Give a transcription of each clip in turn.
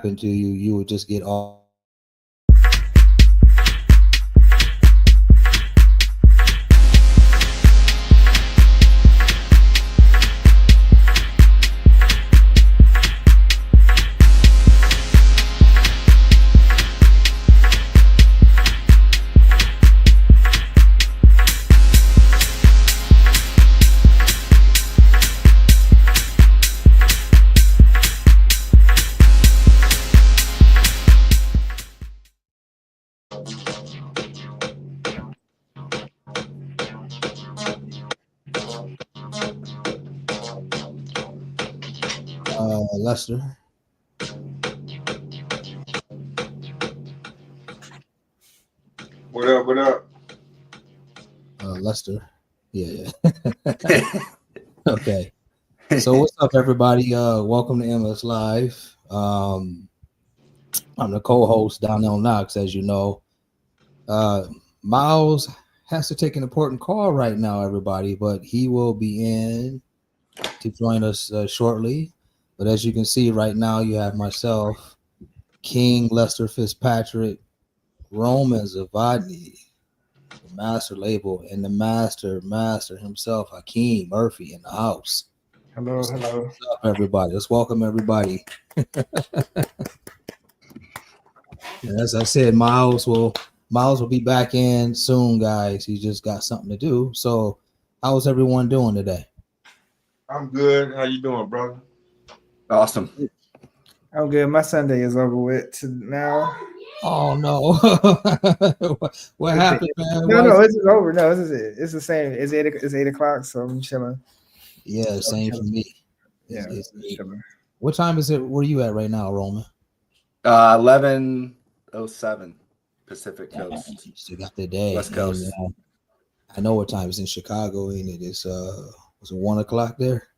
into you, you would just get all. Lester. What up? What up? Lester. Yeah. Okay. So what's up, everybody? Welcome to MS Live. I'm the co-host, D-KNOX, as you know. Myles has to take an important call right now, everybody, but he will be in to join us shortly. But as you can see right now, you have myself, King Lester Fitzpatrick, Roman Zavadny, the master label, and the master himself, Hakeem Murphy, in the house. Hello. What's up, everybody? Let's welcome everybody. As I said, Myles will be back in soon, guys. He just got something to do. So, how's everyone doing today? I'm good. How you doing, brother? Awesome. I'm good. My Sunday is over with now. Oh no! what happened, man? No, it's over. No, it's the same. It's 8 o'clock, so I'm chilling. Yeah, same for me. Yeah. Chilling. What time is it? Where you at right now, Roman? 11:07 Pacific Coast. You still got the day. West Coast. And, I know what time it's in Chicago, and it is was it 1 o'clock there?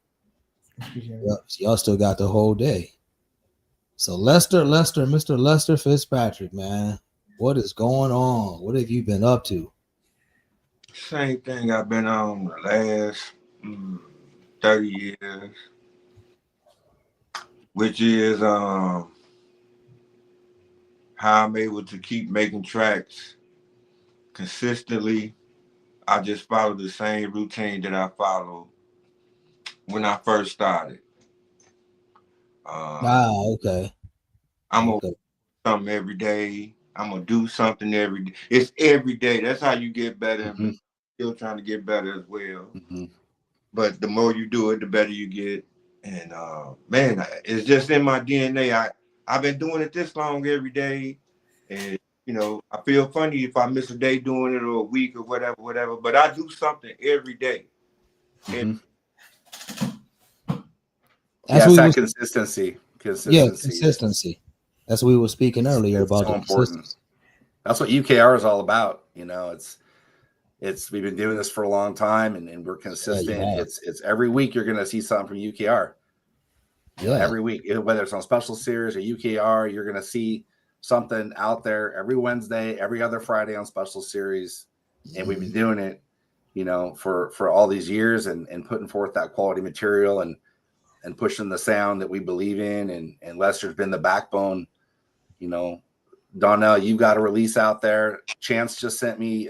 Yeah. Yep. So y'all still got the whole day. So Mr. Lester Fitzpatrick, man, what is going on? What have you been up to? Same thing I've been on the last 30 years, which is how I'm able to keep making tracks consistently. I just follow the same routine that I followed when I first started. Okay. I'm gonna do something every day. I'm gonna do something every day. It's every day. That's how you get better. Mm-hmm. Still trying to get better as well. Mm-hmm. But the more you do it, the better you get. And man, it's just in my DNA. I've been doing it this long every day, and you know, I feel funny if I miss a day doing it or a week or whatever. But I do something every day. Mm-hmm. That's that consistency. Yeah, consistency. That's what we were speaking earlier about. So important. That's what UKR is all about. You know, it's we've been doing this for a long time, and we're consistent. Yeah, it's every week you're going to see something from UKR. Yeah, every week, whether it's on special series or UKR, you're going to see something out there every Wednesday, every other Friday on special series, and we've been doing it, you know, for all these years, and putting forth that quality material and pushing the sound that we believe in, and Lester's been the backbone. You know, Donnell, you've got a release out there. Chance just sent me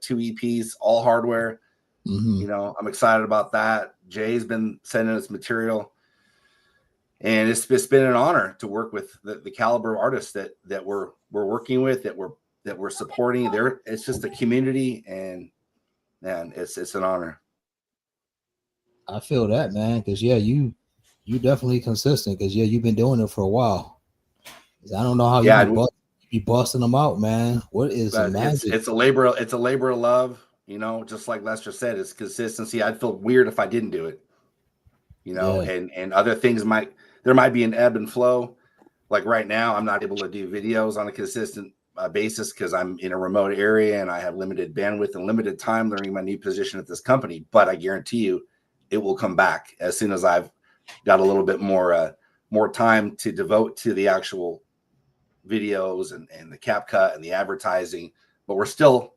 2 EPs, all hardware. Mm-hmm. You know, I'm excited about that. Jay's been sending us material, and it's been an honor to work with the caliber of artists that we're working with, that we're supporting. It's just a community, and man, it's an honor. I feel that, man, because you definitely consistent, because you've been doing it for a while. I don't know how you be busting them out, man. What is the magic? It's a labor of love, you know, just like Lester said, it's consistency. I'd feel weird if I didn't do it, you know, and other things there might be an ebb and flow. Like right now, I'm not able to do videos on a consistent basis because I'm in a remote area and I have limited bandwidth and limited time learning my new position at this company. But I guarantee you it will come back as soon as I've got a little bit more time to devote to the actual videos and the cap cut and the advertising. But we're still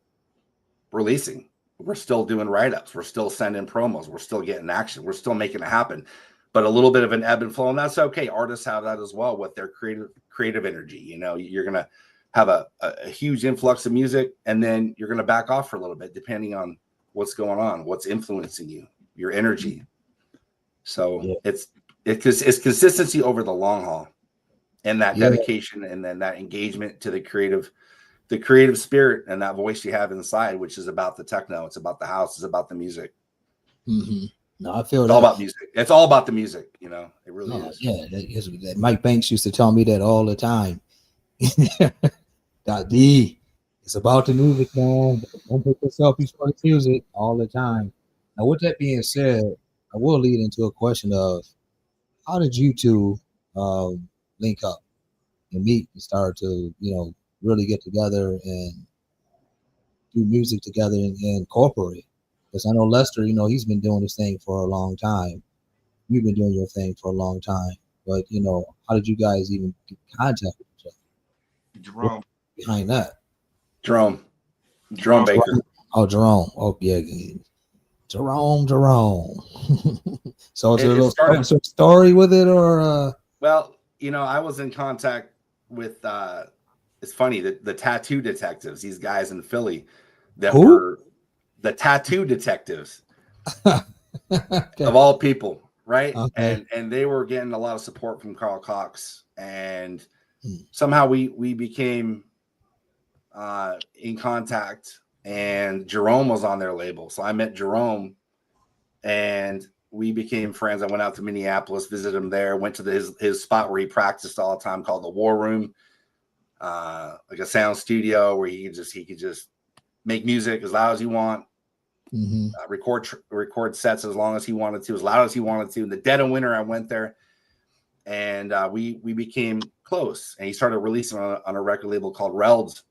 releasing. We're still doing write-ups. We're still sending promos. We're still getting action. We're still making it happen. but a little bit of an ebb and flow, and that's okay. Artists have that as well with their creative energy. You know, you're gonna have a huge influx of music, and then you're gonna back off for a little bit, depending on what's going on, what's influencing you, your energy. So it's consistency over the long haul, and that dedication, and then that engagement to the creative spirit and that voice you have inside, which is about the techno. It's about the house. It's about the music. Mm-hmm. No, I feel it's all about music. It's all about the music. You know, it really is. Yeah, that Mike Banks used to tell me that all the time. D, it's about the music, man. Don't put yourself before the music all the time. Now, with that being said, I will lead into a question of how did you two link up and meet and start to, really get together and do music together and cooperate? Because I know Lester, he's been doing this thing for a long time. You've been doing your thing for a long time. But, how did you guys even get in contact with each other? Jerome. Behind that? Jerome Baker. Oh, Jerome. Oh, yeah. Jerome. So is there a little story with it, or? Well, I was in contact with, it's funny, the tattoo detectives, these guys in Philly that were the tattoo detectives of all people, right? Okay. And they were getting a lot of support from Carl Cox, and somehow we became in contact, and Jerome was on their label. So I met Jerome and we became friends. I went out to Minneapolis, visited him there, went to his spot where he practiced all the time called the War Room, like a sound studio where he could just make music as loud as he want, record sets as long as he wanted to, as loud as he wanted to. In the dead of winter, I went there, and we became close. And he started releasing on a record label called Relds.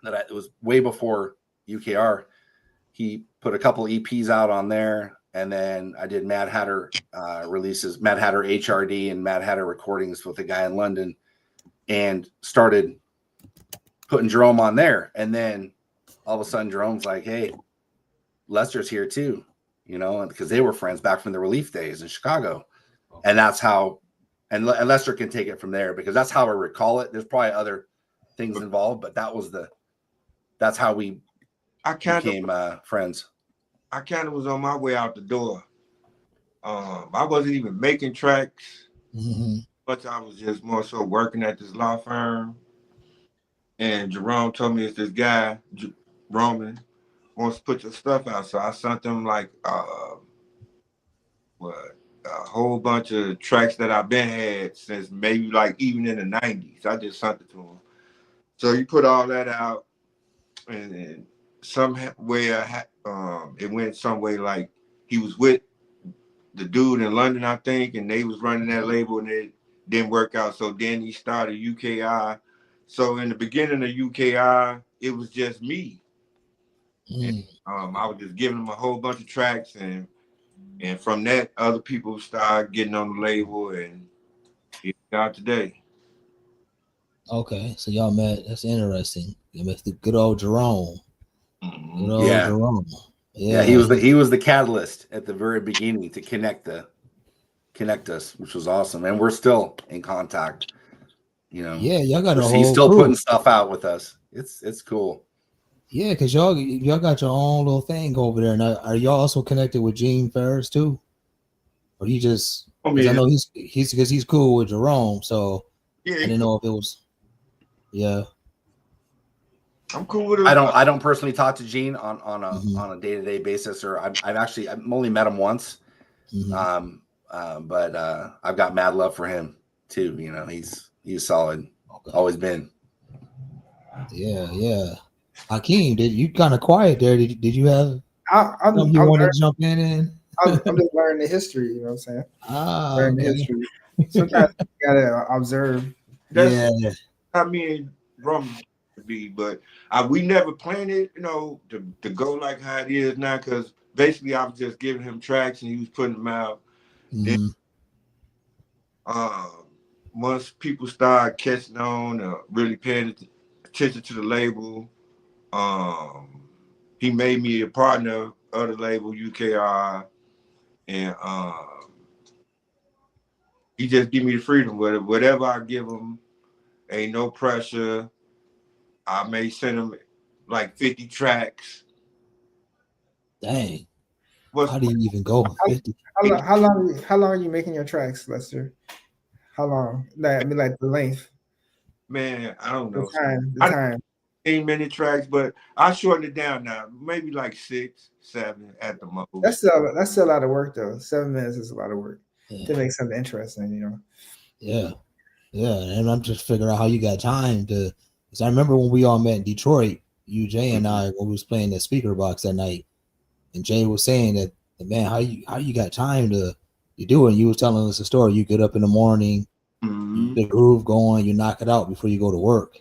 It was way before UKR. He put a couple EPs out on there, and then I did Mad Hatter releases, Mad Hatter HRD and Mad Hatter recordings with a guy in London, and started putting Jerome on there. And then all of a sudden Jerome's like, hey, Lester's here too, because they were friends back from the Relief days in Chicago. And that's how, and Lester can take it from there, because that's how I recall it. There's probably other things involved, but that's how we became friends. I kind of was on my way out the door. I wasn't even making tracks, but I was just more so working at this law firm. And Jerome told me it's this guy, Roman, wants to put your stuff out. So I sent them like a whole bunch of tracks that I've been had since maybe like even in the 90s. I just sent it to him. So he put all that out, and then some way it went some way, like he was with the dude in London, I think, and they was running that label, and it didn't work out. So then he started UKI. So in the beginning of UKI, it was just me. And, I was just giving him a whole bunch of tracks, and from that, other people started getting on the label, and here we are today. Okay, so y'all met. That's interesting. You met the good old Jerome. Good old Jerome. Yeah, he was the catalyst at the very beginning to connect us, which was awesome, and we're still in contact. Yeah, y'all got a whole he's still crew. Putting stuff out with us. It's cool. Yeah, because y'all got your own little thing over there. Now, are y'all also connected with Gene Ferris too, or he just? I know he's because he's cool with Jerome, so I didn't know if it was. Yeah, I'm cool with him. I don't personally talk to Gene on a day-to-day basis, or I've only met him once. But I've got mad love for him too. He's solid. Okay. Always been. Yeah. Hakeem, you kind of quiet there? Did you have? I'm you want to jump in? I'm just learning the history. You know what I'm saying? Learning the history. Sometimes you gotta observe. I mean, Rum to be, but we never planned it, to go like how it is now. Because basically, I was just giving him tracks and he was putting them out. Then, once people started catching on, really paying attention to the label, he made me a partner of the label UKR, and he just give me the freedom. Whatever I give him, ain't no pressure. I may send him like 50 tracks. Dang. How do you even go 50? How long are you making your tracks, Lester? How long? Like, I mean, like the length. Man, I don't know. The time. 8-minute tracks, but I shorten it down now. Maybe like 6, 7 at the most. That's still a lot of work though. 7 minutes is a lot of work to make something interesting, you know. Yeah, and I'm just figuring out how you got time to. Because I remember when we all met in Detroit, you, Jay, and I, when we was playing the speaker box that night, and Jay was saying that, man, how you got time to do it? And you was telling us a story. You get up in the morning, you get the groove going, you knock it out before you go to work.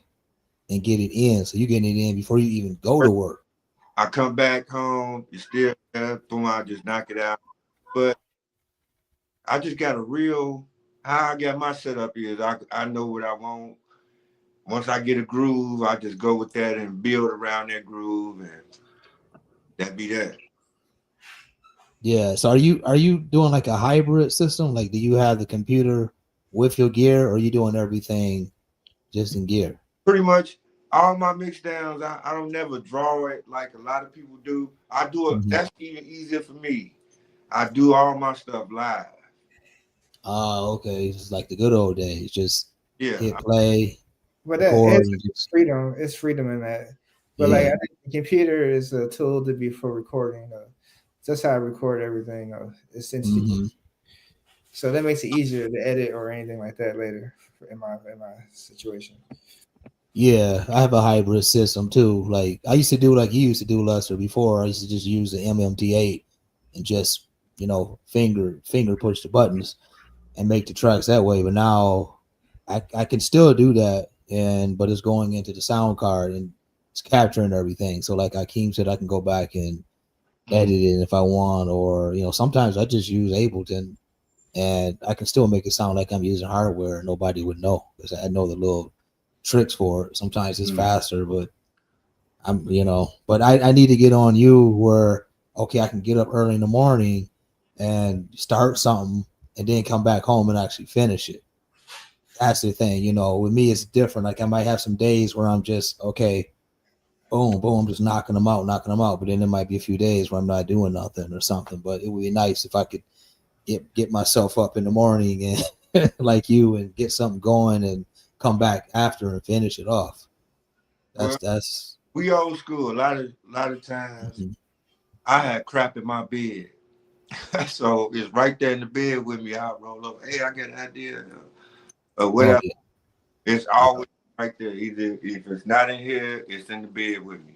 And get it in, so you getting it in before you even go to work. I come back home, you still boom, I just knock it out. But I just got how I got my setup is I know what I want. Once I get a groove, I just go with that and build around that groove, and that be that. Yeah. So are you doing like a hybrid system? Like, do you have the computer with your gear, or are you doing everything just in gear? Pretty much all my mix downs, I don't never draw it like a lot of people do. I do it. That's even easier for me. I do all my stuff live. Okay. It's like the good old days. Just hit play. But it's freedom. It's freedom in that. But like, I think the computer is a tool to be for recording. That's how I record everything. Essentially. So that makes it easier to edit or anything like that later in my situation. Yeah, I have a hybrid system too. Like I used to do like you used to do, Lester, before. I used to just use the MMT8 and just, finger push the buttons and make the tracks that way. But now I can still do that, but it's going into the sound card and it's capturing everything. So like Akeem said, I can go back and edit it if I want, or sometimes I just use Ableton and I can still make it sound like I'm using hardware and nobody would know because I know the little tricks for it. Sometimes it's faster, but but I need to get on you where I can get up early in the morning and start something and then come back home and actually finish it. That's the thing, with me it's different. Like I might have some days where I'm just boom, just knocking them out, but then there might be a few days where I'm not doing nothing or something. But it would be nice if I could get myself up in the morning and like you and get something going and come back after and finish it off. That's we old school. A lot of times I had crap in my bed. So it's right there in the bed with me. I'll roll up. Hey, I got an idea. Or whatever. It's always right there. Either if it's not in here, it's in the bed with me.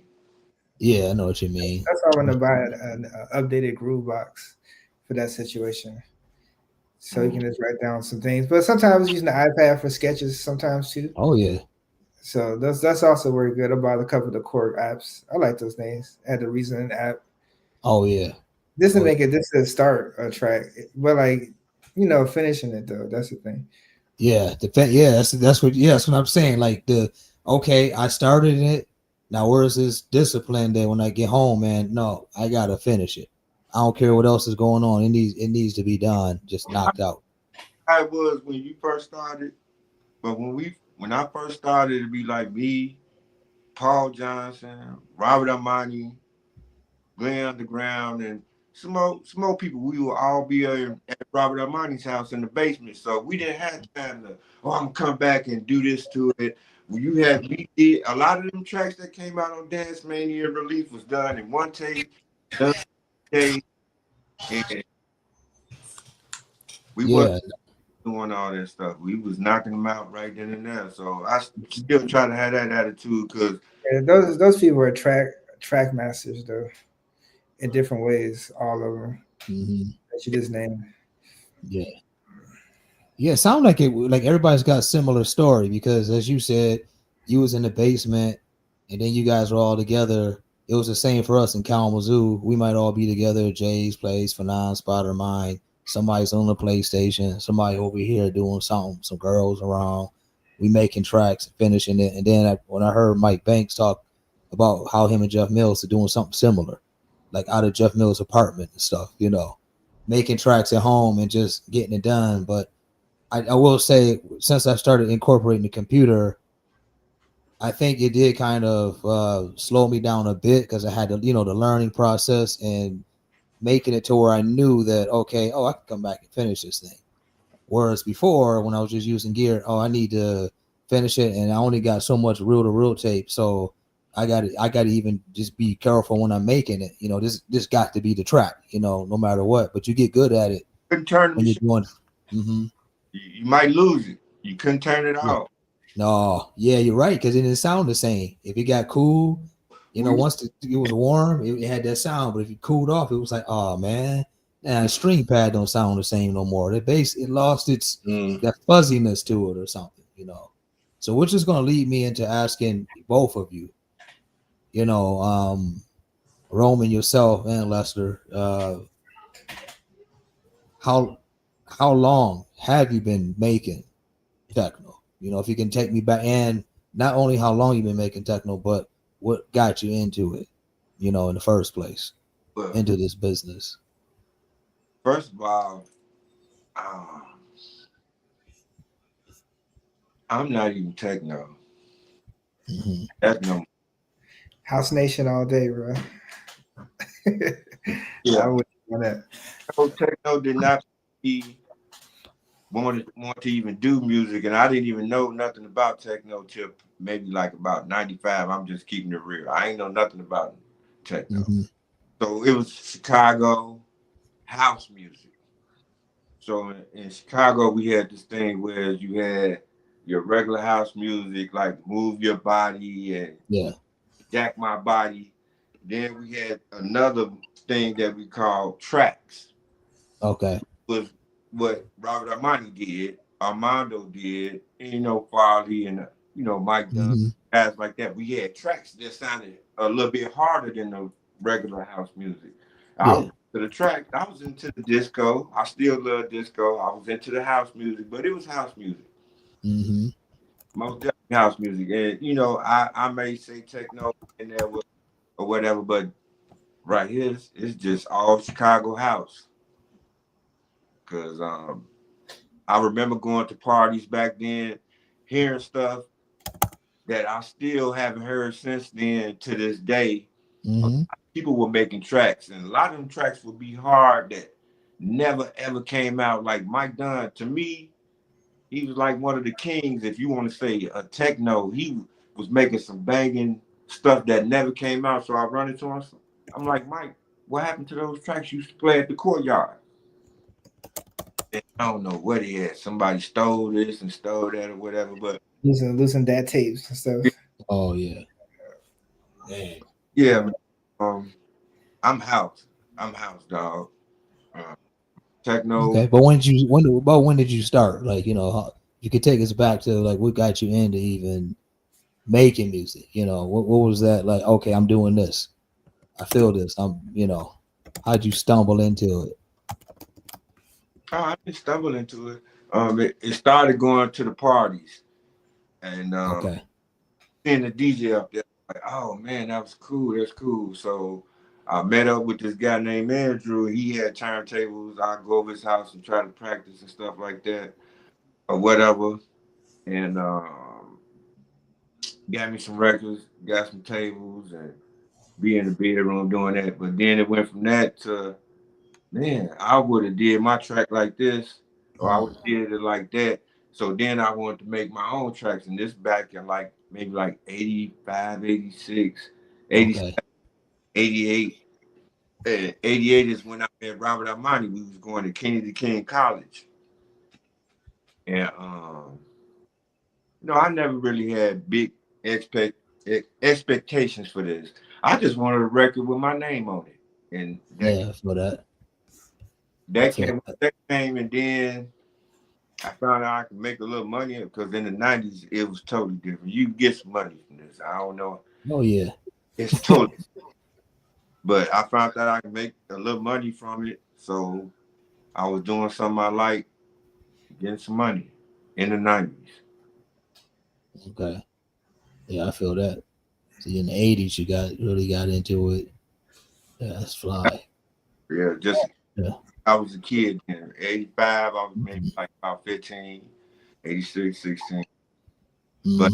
Yeah, I know what you mean. That's why I want to buy an updated groove box for that situation. So you can just write down some things. But sometimes using the iPad for sketches sometimes too. Oh yeah. So that's also very good. I bought a couple of the Korg apps. I like those things. I had the Reason app. Oh yeah. This to start a track, but like finishing it though. That's the thing. Yeah, that's what I'm saying. Like I started it. Now where's this discipline that when I get home, man? No, I gotta finish it. I don't care what else is going on. It needs to be done, just knocked out. I was when you first started, but when I first started, it'd be like me, Paul Johnson, Robert Armani, Glenn Underground, and some more people. We would all be at Robert Armani's house in the basement, so we didn't have time to. I'm gonna come back and do this to it. We did a lot of them tracks that came out on Dance Mania Relief was done in one take. And we wasn't doing all that stuff. We was knocking them out right then and there. So I still try to have that attitude because those people are track masters though, in different ways. All of them that you just named. Yeah. It sounds like everybody's got a similar story because as you said, you was in the basement and then you guys were all together. It was the same for us in Kalamazoo. We might all be together at Jay's place, Fanon's spot or mine. Somebody's on the PlayStation. Somebody over here doing something. Some girls around. We making tracks, finishing it. And then when I heard Mike Banks talk about how him and Jeff Mills are doing something similar, like out of Jeff Mills' apartment and stuff, making tracks at home and just getting it done. But I will say, since I started incorporating the computer, I think it did kind of slow me down a bit because I had to, the learning process and making it to where I knew that, okay, I can come back and finish this thing. Whereas before, when I was just using gear, I need to finish it, and I only got so much reel-to-reel tape, so I got to even just be careful when I'm making it. This got to be the track, no matter what. But you get good at it Couldn't turn when the you're shit. doing. Mm-hmm. You might lose it. You couldn't turn it off. No, yeah, you're right, because it didn't sound the same. If it got cool, once it was warm, it had that sound. But if it cooled off, it was like, oh man, the string pad don't sound the same no more. The bass, it lost its that fuzziness to it or something, So which is going to lead me into asking both of you, Roman, yourself, and Lester, how long have you been making techno? If you can take me back, and not only how long you've been making techno, but what got you into it, in the first place, into this business. First of all, I'm not even techno. Mm-hmm. That's no House Nation all day, bro. Yeah. I would want that. Techno did not want to even do music, and I didn't even know nothing about techno till maybe like about 95. I'm just keeping it real. I ain't know nothing about techno. Mm-hmm. So it was Chicago house music. So in Chicago, we had this thing where you had your regular house music, like Move Your Body and Jack My Body. Then we had another thing that we called tracks. Okay. Was what Robert Armando did, Farley and Mike Dunn, guys like that. We had tracks that sounded a little bit harder than the regular house music. I was to the track. I was into the disco. I still love disco. I was into the house music, but it was house music. Mm-hmm. Most definitely house music. And I may say techno in there or whatever, but right here it's just all Chicago house. Cause I remember going to parties back then, hearing stuff that I still haven't heard since then to this day. Mm-hmm. People were making tracks, and a lot of them tracks would be hard that never ever came out. Like Mike Dunn, to me, he was like one of the kings. If you want to say a techno, he was making some banging stuff that never came out. So I run into him. I'm like, Mike, what happened to those tracks you used to play at the courtyard? I don't know what he had. Somebody stole this and stole that or whatever, but losing that tapes and stuff. Oh yeah. Man. Yeah, I'm house, dog. Techno. Okay, but when did you start? Like, you could take us back to like what got you into even making music. What was that like? Okay, I'm doing this. I feel this. How'd you stumble into it? I didn't stumble into it. It started going to the parties and seeing the DJ up there. Like, oh man, that was cool. That's cool. So I met up with this guy named Andrew. He had turntables. I go over his house and try to practice and stuff like that, or whatever. And got me some records, got some tables, and be in the bedroom doing that. But then it went from that to, man, I would have did my track like this, or I would have did it like that. So then I wanted to make my own tracks, and this back in like maybe like 85, 86, 87, 88. 88 is when I met Robert Armani. We was going to Kennedy King College. And I never really had big expectations for this. I just wanted a record with my name on it. And for that. That came, and then I found out I could make a little money because in the 90s it was totally different. You get some money from this. I don't know. Oh yeah. It's totally but I found out I could make a little money from it. So I was doing something I like, getting some money in the 90s. Okay. Yeah, I feel that. See, in the 80s you really got into it. Yeah, that's fly. Yeah, just I was a kid then. 85, I was maybe like about 15, 86, 16. But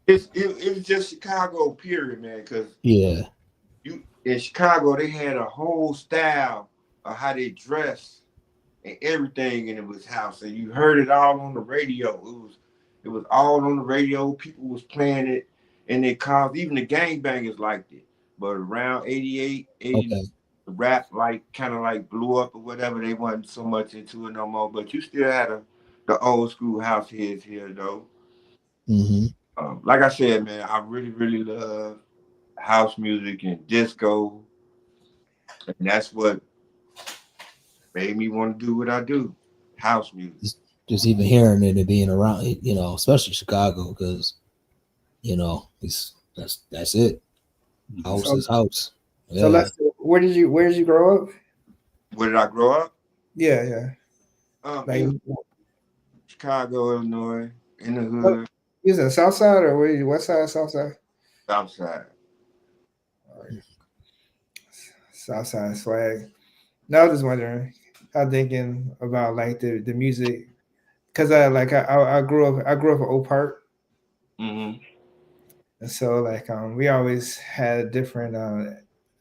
it was just Chicago, period, man. Because yeah, you in Chicago, they had a whole style of how they dress and everything, and it was house, and you heard it all on the radio. It was all on the radio. People was playing it, and they cars. Even the gangbangers liked it. But around 88, 89, okay, the rap like kind of like blew up or whatever. They wasn't so much into it no more. But you still had the old school house heads here though. Like I said, man, I really, really love house music and disco, and that's what made me want to do what I do. House music. Just even hearing it and being around it, you know, especially Chicago, because you know that's it. House is house. Yeah. So Lester, where did you grow up? Where did I grow up? Yeah. Like in Chicago, Illinois, in the hood. You was in the South Side or where you West Side, South Side? South Side. South Side swag. Now I was just wondering, I'm thinking about like the music, because I grew up in Oak Park, and so like we always had different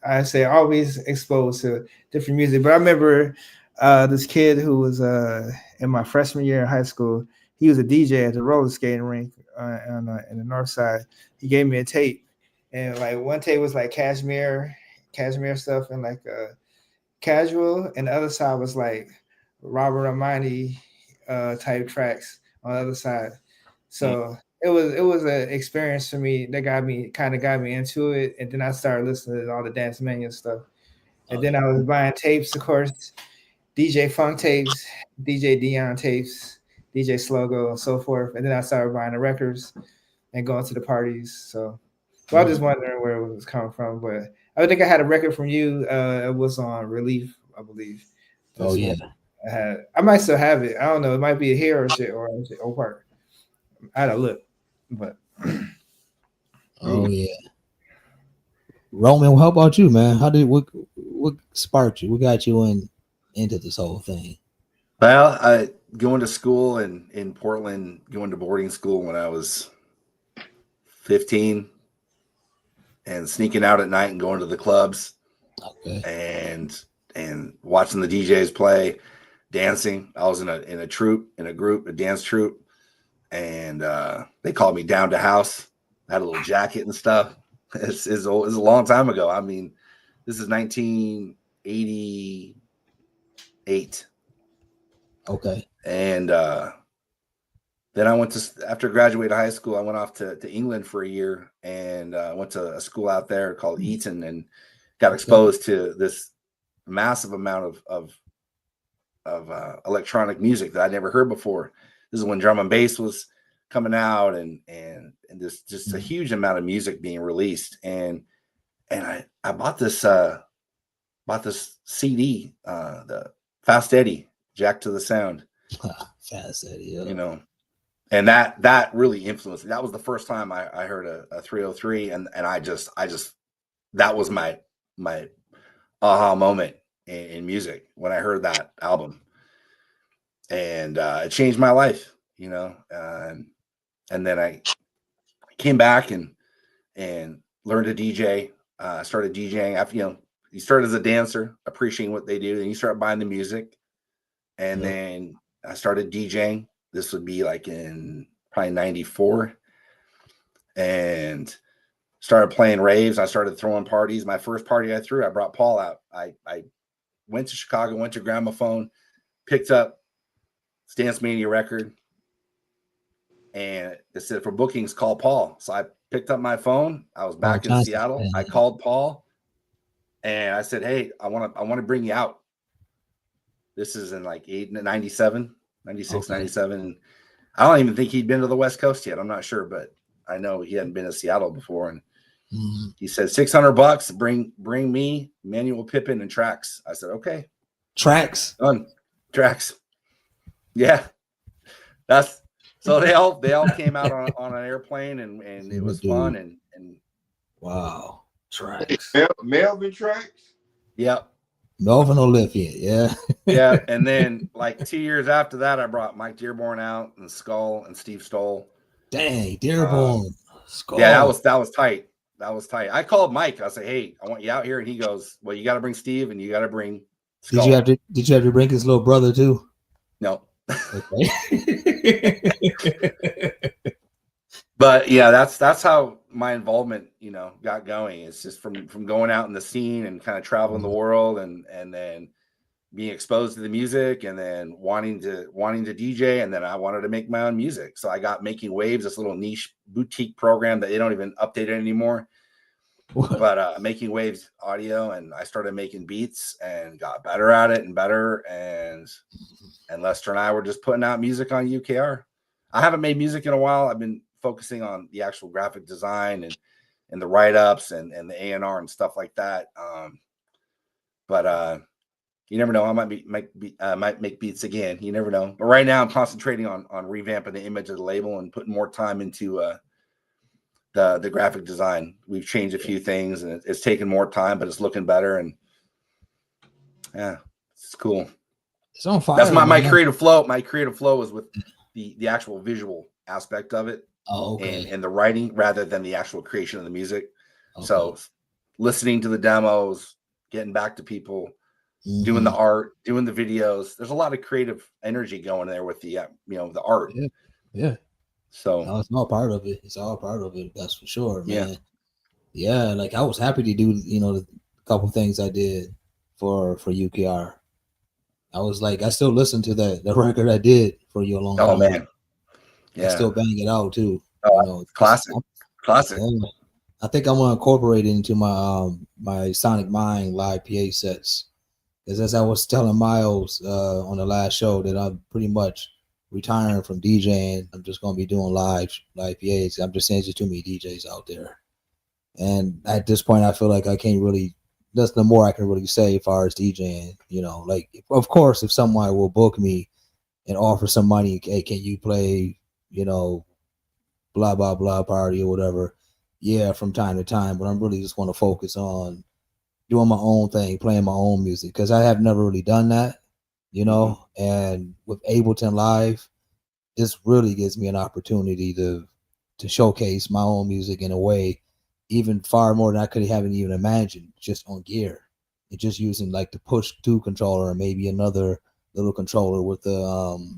I say always exposed to different music. But I remember this kid who was in my freshman year in high school. He was a DJ at the roller skating rink in the North Side. He gave me a tape, and like one tape was like cashmere stuff and like casual, and the other side was like Robert Armani type tracks on the other side. So it was an experience for me that got me into it, and then I started listening to all the Dance Mania stuff, and then I was buying tapes, of course, DJ Funk tapes, DJ Dion tapes, DJ Slogo, and so forth, and then I started buying the records and going to the parties. So I was just wondering where it was coming from, but I think I had a record from you. It was on Relief, I believe. I might still have it. I don't know. It might be a here or shit or Oak Park. I had to look, but yeah. Roman, how about you, man? What sparked you? What got you into this whole thing? Well, I going to school in Portland, going to boarding school when I was 15, and sneaking out at night and going to the clubs, and watching the DJs play, dancing. I was in a troupe, a dance troupe, and they called me Down to House. I had a little jacket and stuff. It's a long time ago. I mean, this is 1988. Okay. And then I went after graduating high school, I went off to England for a year, and went to a school out there called Eton, and got exposed to this massive amount of electronic music that I'd never heard before. This is when drum and bass was coming out, and there's just a huge amount of music being released. And I bought this CD, the Fast Eddie, Jack to the Sound. Fast Eddie, yeah. You know, and that really influenced me. That was the first time I heard a 303, and I just that was my aha moment in music when I heard that album, and it changed my life, you know. And then I came back and learned to DJ. Started DJing after, you know, you start as a dancer, appreciating what they do, then you start buying the music, and then I started DJing. This would be like in probably 94, and started playing raves. I started throwing parties. My first party I threw, I brought Paul out. I went to Chicago, went to Gramophone, picked up Dance Mania record, and it said for bookings, call Paul. So I picked up my phone. I was back in Seattle. I called Paul, and I said, "Hey, I want to bring you out." This is in like 96, 97. And I don't even think he'd been to the West Coast yet. I'm not sure, but I know he hadn't been to Seattle before. And he said, $600, bring me Manuel Pippin and Tracks. I said, okay. Tracks? Done. Tracks. Yeah. So they all came out on an airplane, and it was fun. And wow. Tracks. Melvin Tracks? Yep. Melvin Olivier, yeah. Yeah, and then like 2 years after that, I brought Mike Dearborn out and Skull and Steve Stoll. Dang, Dearborn. Skull. Yeah, that was tight. That was tight. I called Mike. I said, "Hey, I want you out here," and he goes, "Well, you got to bring Steve, and you got to bring Skull." Did you have to bring his little brother too? No. Okay. But yeah, that's how my involvement, got going. It's just from going out in the scene and kind of traveling the world, and then being exposed to the music, and then wanting to DJ, and then I wanted to make my own music. So I got Making Waves, this little niche boutique program that they don't even update it anymore. What? But Making Waves audio, and I started making beats and got better at it and better. And Lester and I were just putting out music on UKR. I haven't made music in a while. I've been focusing on the actual graphic design and the write-ups and the A&R and stuff like that. But you never know. I might make beats again. You never know. But right now I'm concentrating on revamping the image of the label and putting more time into the graphic design. We've changed a few things, and it's taken more time, but it's looking better. And yeah, it's cool. It's on fire. That's my creative flow. My creative flow is with the actual visual aspect of it. Oh, okay. And the writing rather than the actual creation of the music. Okay. So listening to the demos, getting back to people, doing the art, doing the videos. There's a lot of creative energy going there with the the art. Yeah. So it's all part of it. It's all part of it. That's for sure, man. Yeah. Like I was happy to do, the couple things I did for UKR. I was like, I still listen to the record I did for you a long time. Oh man. Yeah. I still bang it out too. Classic. Classic. Yeah. I think I'm gonna incorporate it into my my Sonic Mind live PA sets. Because as I was telling Myles on the last show, that I'm pretty much retiring from DJing. I'm just gonna be doing live PAs. I'm just saying there's too many DJs out there. And at this point I feel like I can't really, that's no more I can really say as far as DJing, like of course if someone will book me and offer some money, hey, can you play, blah blah blah party or whatever, from time to time, but I'm really just want to focus on doing my own thing, playing my own music, because I have never really done that, and with Ableton Live, this really gives me an opportunity to showcase my own music in a way even far more than I could haven't even imagined, just on gear and just using like the push to controller and maybe another little controller with the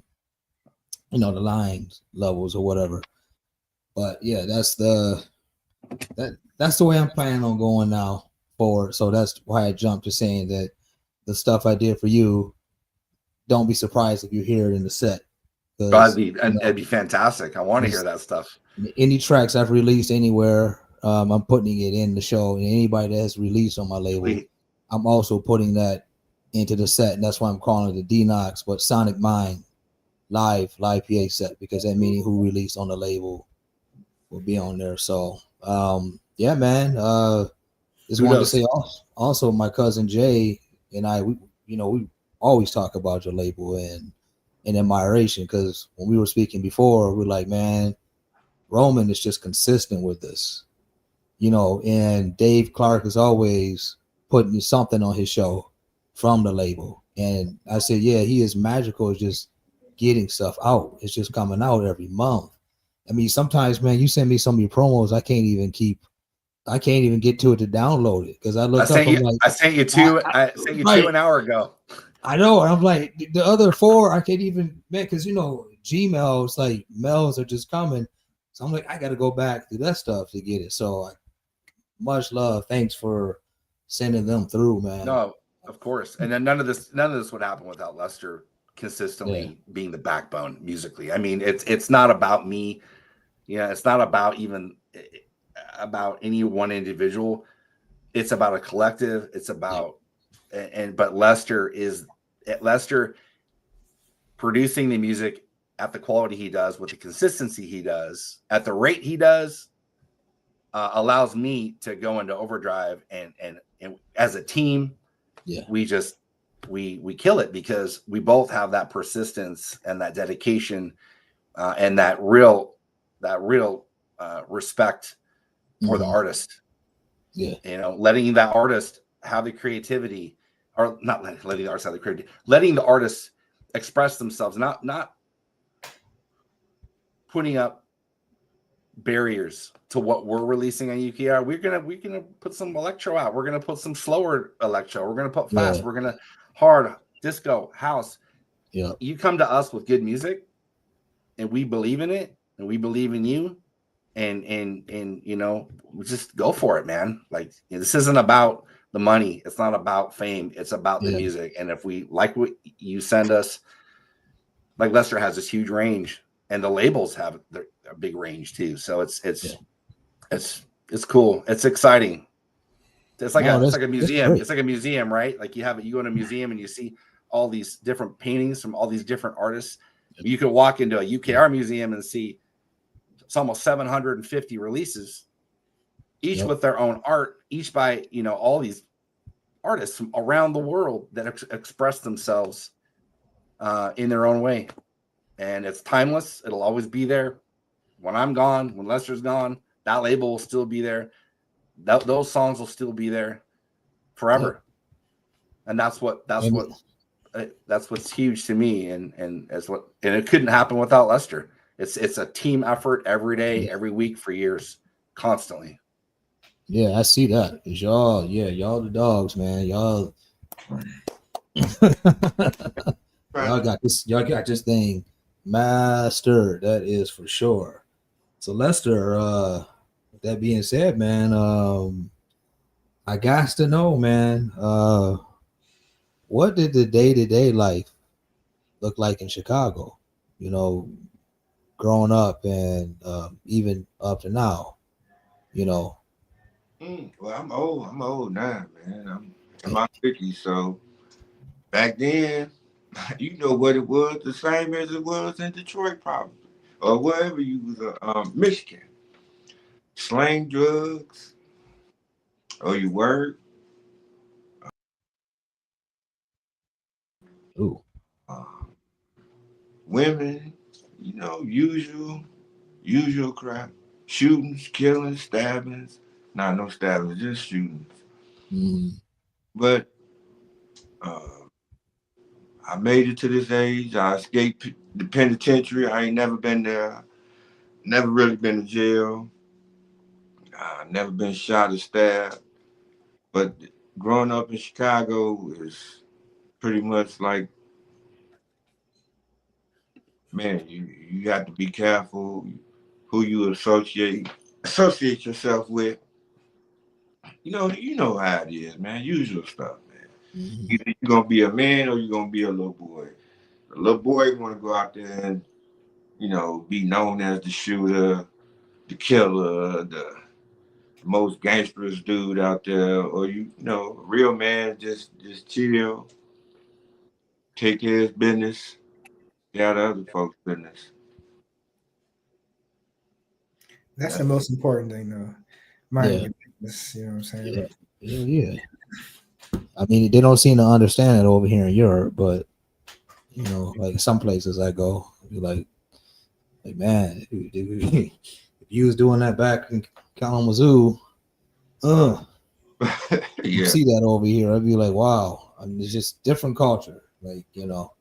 the line levels or whatever. But yeah, that's the way I'm planning on going now forward. So that's why I jumped to saying that the stuff I did for you, don't be surprised if you hear it in the set. It'd be fantastic. I want to hear that stuff. Any tracks I've released anywhere, I'm putting it in the show. And anybody that has released on my label, I'm also putting that into the set. And that's why I'm calling it the D-KNOX, but Sonic Mind live PA set, because that meaning who released on the label will be on there. So yeah, man. Just wanted to say also my cousin Jay and I, we always talk about your label and admiration, because when we were speaking before, we're like, man, Roman is just consistent with this, and Dave Clark is always putting something on his show from the label. And I said, yeah, he is magical. It's just getting stuff out. It's just coming out every month. I mean, sometimes, man, you send me some of your promos, I can't even get to it to download it, because I looked up. I sent you two an hour ago. I know. I'm like, the other 4 I can't even make, because Gmail's like mails are just coming. So I'm like, I got to go back to that stuff to get it. So much love. Thanks for sending them through, man. No, of course. And then none of this would happen without Lester consistently being the backbone musically. I mean, it's not about me. It's not about about any one individual. It's about a collective. It's about but Lester producing the music at the quality he does, with the consistency he does, at the rate he does, allows me to go into overdrive, and as a team, we kill it, because we both have that persistence and that dedication, and that real respect for the artist. Letting that artist have the creativity, or not letting the artists have the creativity, letting the artists express themselves, not putting up barriers to what we're releasing on UKR. We're gonna put some electro out. We're gonna put some slower electro. We're gonna put fast. We're gonna hard disco house. Yeah. You come to us with good music, and we believe in it, and we believe in you, and you know, just go for it, man. Like, this isn't about the money. It's not about fame. It's about the music. And if we like what you send us, like Lester has this huge range, and the labels have a big range too. So it's cool. It's exciting. It's like a museum. It's like a museum, right? Like you go in a museum and you see all these different paintings from all these different artists. You could walk into a UKR museum and see it's almost 750 releases, each with their own art, each by, you know, all these artists from around the world that express themselves in their own way. And it's timeless. It'll always be there. When I'm gone, when Lester's gone, that label will still be there. Those songs will still be there forever. And that's what's huge to me. And it couldn't happen without Lester. It's a team effort every day, every week for years, constantly. Yeah, I see that. It's y'all the dogs, man. Y'all got this thing mastered. That is for sure. So Lester, with that being said, man, I got to know, man, what did the day-to-day life look like in Chicago? You know, growing up and even up to now, you know. Well, I'm old now, man. I'm in my 50s, so back then, you know what it was, the same as it was in Detroit, probably, or wherever you was, Michigan. Slang drugs, or you work. Ooh. Women, you know, usual crap. Shootings, killings, stabbings. Nah, no stabbings, just shootings. But I made it to this age. I escaped the penitentiary. I ain't never been there. Never really been to jail. Never been shot or stabbed. But growing up in Chicago is pretty much like, man, you have to be careful who you associate yourself with. You know how it is, man. Usual stuff, man. Either you're gonna be a man or you're gonna be a little boy. A little boy want to go out there and, you know, be known as the shooter, the killer, the most gangsterous dude out there, or you know, a real man just chill, take care of his business, get out of other folks' business. That's the most important thing, though. Mind your business, you know what I'm saying? Yeah. I mean, they don't seem to understand it over here in Europe, but you know, like some places I go, you're like man, if you was doing that back in Kalamazoo, you see that over here, I'd be like, wow. I mean, it's just different culture. Like, you know,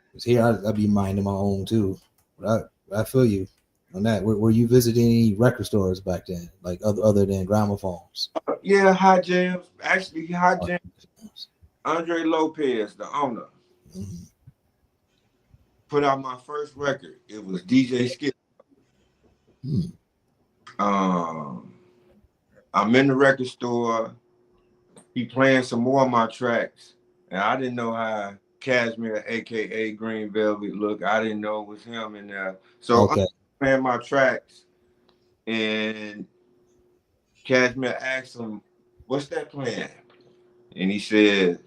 because here I'd be minding my own too. But I feel you on that. Were you visiting any record stores back then, like other than gramophones? Yeah, Hot Jams. Actually, Hot Jams. Andre Lopez, the owner, put out my first record. It was DJ Skip. I'm in the record store. He playing some more of my tracks, and I didn't know how Cashmere, aka Green Velvet, looked. I didn't know it was him in there. So I'm playing my tracks, and Cashmere asked him, "What's that playing?" And he says,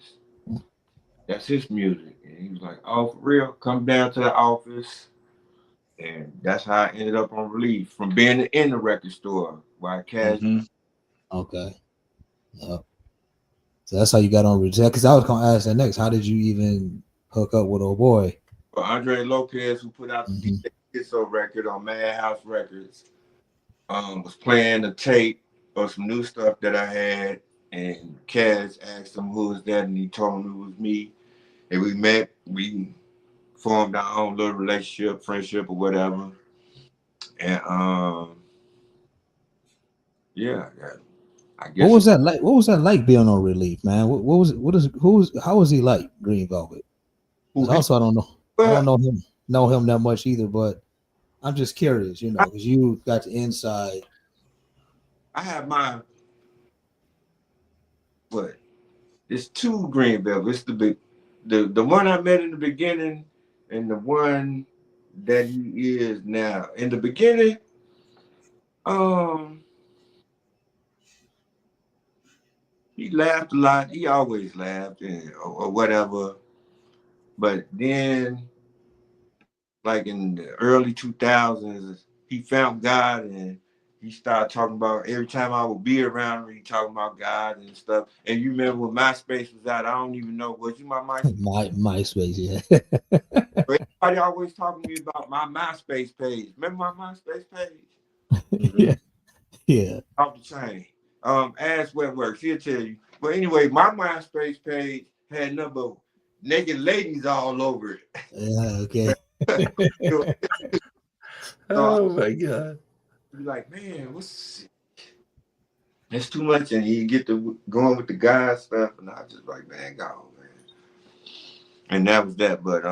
"That's his music." And he was like, "Oh, for real? Come down to the office." And that's how I ended up on Relief, from being in the record store while Cashmere. Okay. Yep. So that's how you got on Relief. Because I was going to ask that next. How did you even hook up with old boy? Well, Andre Lopez, who put out the DJ Schizo record on Madhouse Records, was playing the tape of some new stuff that I had. and Kaz asked him who was that, and he told him it was me. And we met, we formed our own little relationship, friendship, or whatever. And yeah, I guess. What was that like? What was that like being on Relief, man? What was it? How was he like, Green Velvet? Also, I don't know. I don't know him that much either, but I'm just curious, you know, because you got the inside. I have my it's two Green Velvet. It's the one I met in the beginning and the one that he is now. In the beginning, he laughed a lot. He always laughed or whatever. But then, like in the early 2000s, he found God and he started talking about every time I would be around him, he talking about God and stuff. And you remember when MySpace was out, I don't even know, was you my MySpace? MySpace, yeah. Everybody always talking to me about my MySpace page. Remember my MySpace page? Yeah. Yeah. Off the chain. Ask Wetworks, he'll tell you. But anyway, my MySpace page had number naked ladies all over it. Yeah, okay. Oh my God. Be like, man, it's too much, and you get to going with the guy stuff, and I just like, man, go, man. And that was that. But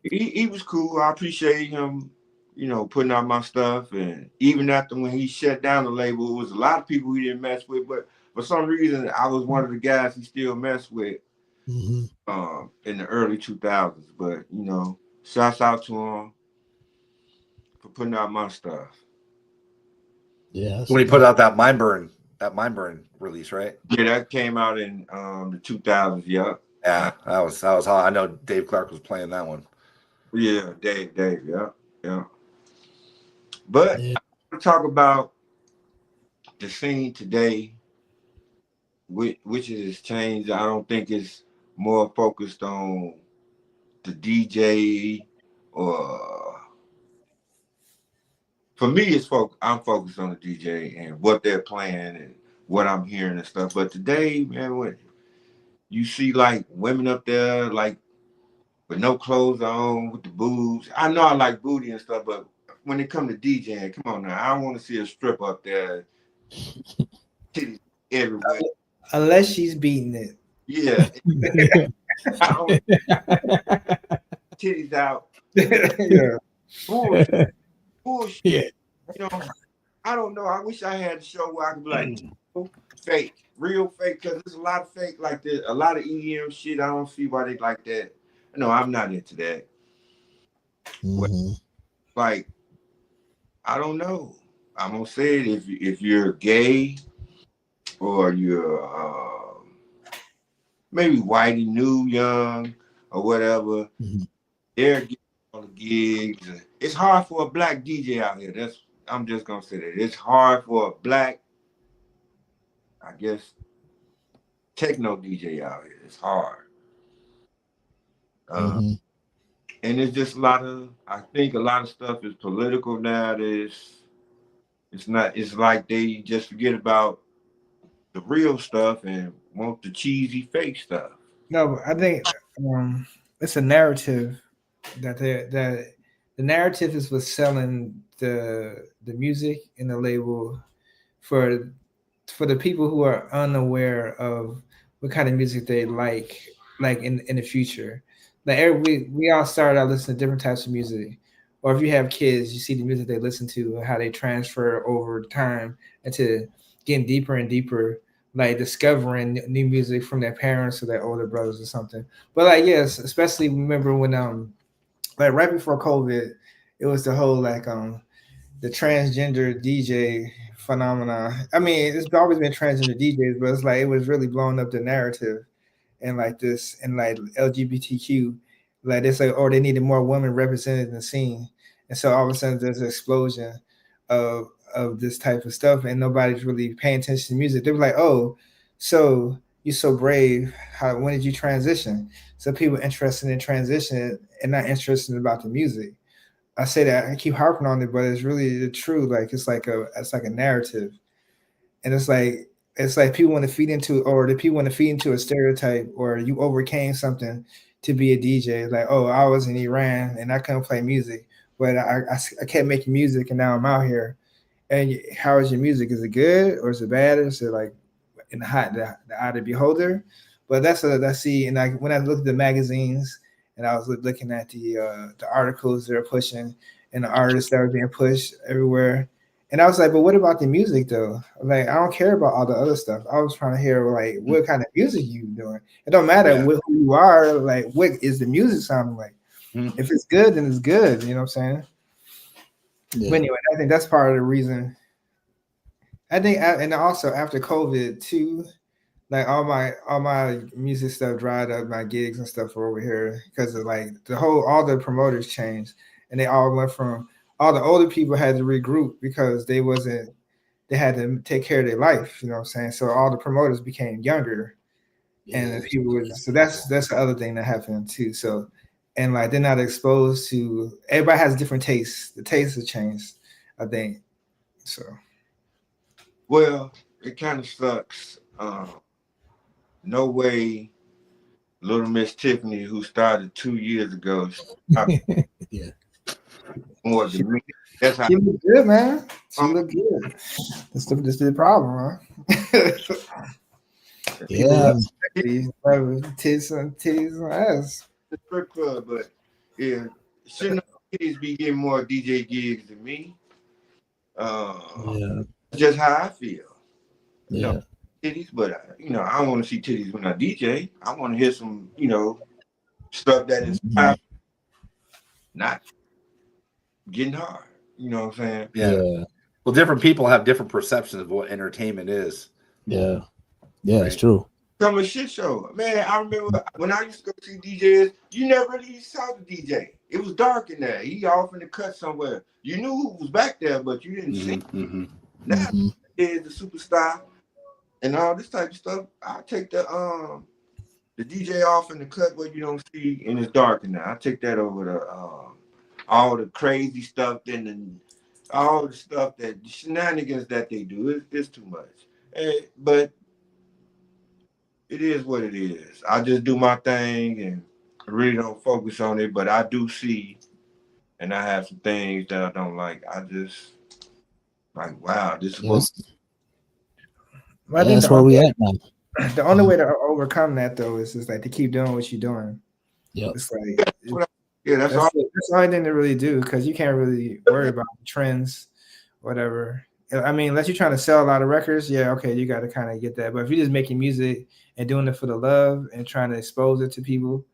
he was cool. I appreciate him, you know, putting out my stuff. And even after when he shut down the label, it was a lot of people he didn't mess with, but for some reason, I was one of the guys he still messed with in the early 2000s. But you know, shouts out to him for putting out my stuff. Yeah. When he put out that Mind Burn release, right? Yeah, that came out in the 2000s. Yeah. Yeah, that was hot. I know Dave Clark was playing that one. Yeah, Dave. Yeah. But I want to talk about the scene today, which has changed. I don't think it's more focused on the DJ or for me, I'm focused on the DJ and what they're playing and what I'm hearing and stuff. But today, man, when you see like women up there like with no clothes on, with the boobs. I know I like booty and stuff, but when it comes to DJing, come on now, I don't want to see a strip up there, titties everywhere. Unless she's beating it. Yeah. Titties out. Yeah. Bullshit. Yeah. You know, I don't know. I wish I had a show where I could be like fake, real fake, because there's a lot of fake like this, a lot of EDM shit. I don't see why they like that. No, I'm not into that. Like, I don't know. I'm gonna say it, if you're gay or you're maybe whitey new young or whatever, they're getting on the gigs. It's hard for a black DJ out here. I'm just gonna say that. It's hard for a black, I guess, techno DJ out here. It's hard. And it's just I think a lot of stuff is political now. It's like they just forget about the real stuff and want the cheesy fake stuff. No, I think it's a narrative that the narrative is what's selling the music and the label for the people who are unaware of what kind of music they like in the future. Like we all started out listening to different types of music, or if you have kids, you see the music they listen to and how they transfer over time into getting deeper and deeper, like discovering new music from their parents or their older brothers or something. But like, yes, especially remember when like right before COVID, it was the whole like the transgender DJ phenomenon. I mean, it's always been transgender DJs, but it's like it was really blowing up the narrative. And like this, and like LGBTQ, like it's like, or they needed more women represented in the scene, and so all of a sudden there's an explosion of this type of stuff, and nobody's really paying attention to music. They were like, "Oh, so you're so brave. When did you transition?" So people are interested in transition and not interested about the music. I say that I keep harping on it, but it's really true. Like it's like a narrative, and it's like people want to feed into, or the people want to feed into a stereotype, or you overcame something to be a DJ. Like, oh, I was in Iran and I couldn't play music, but I kept making music, and now I'm out here. And how is your music? Is it good or is it bad? Is it like in the eye of the beholder? But that's what I see. And like when I looked at the magazines and I was looking at the articles they're pushing and the artists that were being pushed everywhere. And I was like, but what about the music though? Like, I don't care about all the other stuff. I was trying to hear like what kind of music you doing. It don't matter who you are. Like, what is the music sounding like? If it's good, then it's good. You know what I'm saying? Yeah. But anyway, I think that's part of the reason. I think, and also after COVID too, like all my music stuff dried up, my gigs and stuff were over here because of like all the promoters changed, and they all went from all the older people had to regroup because they had to take care of their life, you know what I'm saying? So all the promoters became younger, and people were so that's the other thing that happened too. So, and like they're not exposed to, everybody has different tastes. The tastes have changed, I think. So, well, it kind of sucks. No way, Little Miss Tiffany, who started 2 years ago, yeah, more than me. That's how she look good, man. She look good. That's the problem, huh? Yeah, titties and ass. The strip club, but yeah, shouldn't titties be getting more DJ gigs than me? Just how I feel. You know, titties, but I don't want to see titties when I DJ. I want to hear some, stuff that is not getting hard. You know what I'm saying? Yeah. Well, different people have different perceptions of what entertainment is. Yeah, it's true. From a shit show, man. I remember when I used to go see DJs, you never really saw the DJ. It was dark in there. He off in the cut somewhere. You knew who was back there, but you didn't see. Now is the superstar and all this type of stuff. I'll take the DJ off in the cut where you don't see and it's dark in there. I take that over the all the crazy stuff and all the stuff that the shenanigans that they do. It's too much. But it is what it is. I just do my thing and I really don't focus on it, but I do see and I have some things that I don't like. I just like, wow, this is what that's where we at now. The only way to overcome that though is just like to keep doing what you're doing. Yeah. It's like that's all. That's the only thing to really do, because you can't really worry about trends, whatever. I mean, unless you're trying to sell a lot of records, okay, you got to kind of get that. But if you're just making music and doing it for the love and trying to expose it to people,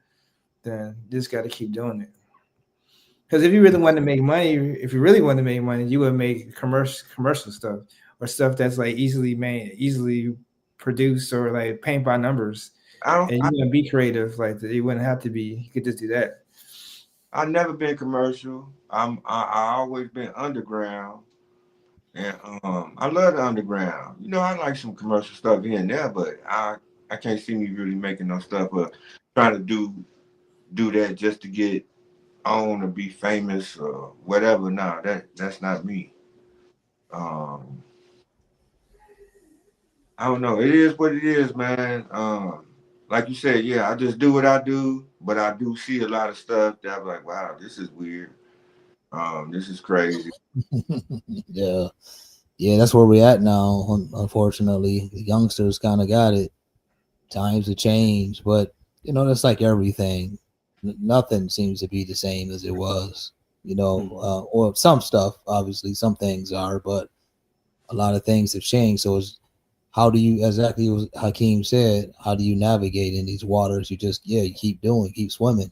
then you just got to keep doing it. Because if you really want to make money, you would make commercial stuff or stuff that's like easily made, easily produced, or like paint by numbers. And you wouldn't be creative like that. You wouldn't have to be. You could just do that. I've never been commercial. I always been underground. And I love the underground. I like some commercial stuff here and there, but I can't see me really making no stuff or trying to do that just to get on or be famous or whatever. No, that's not me. I don't know. It is what it is, man. Like you said, I just do what I do, but I do see a lot of stuff that I'm like, wow, this is weird. This is crazy. Yeah, that's where we're at now. Unfortunately, the youngsters kind of got it. Times have changed, but that's like everything. Nothing seems to be the same as it was. Or some stuff, obviously, some things are, but a lot of things have changed. So how do you, exactly what Hakeem said, how do you navigate in these waters? You just, you keep swimming,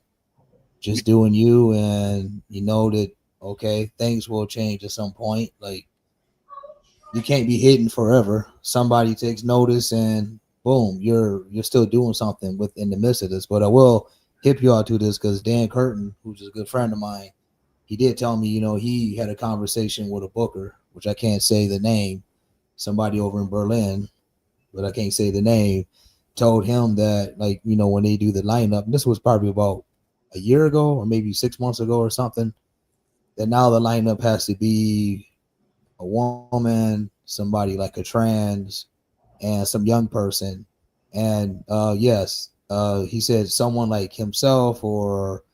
just doing you, and that, okay, things will change at some point. Like, you can't be hidden forever. Somebody takes notice and boom, you're still doing something within the midst of this. But I will hip you out to this because Dan Curtin, who's a good friend of mine, he did tell me, he had a conversation with a booker, which I can't say the name, somebody over in Berlin, but I can't say the name, told him that, like, when they do the lineup, and this was probably about a year ago or maybe 6 months ago or something, that now the lineup has to be a woman, somebody like a trans and some young person. And yes, he said someone like himself, or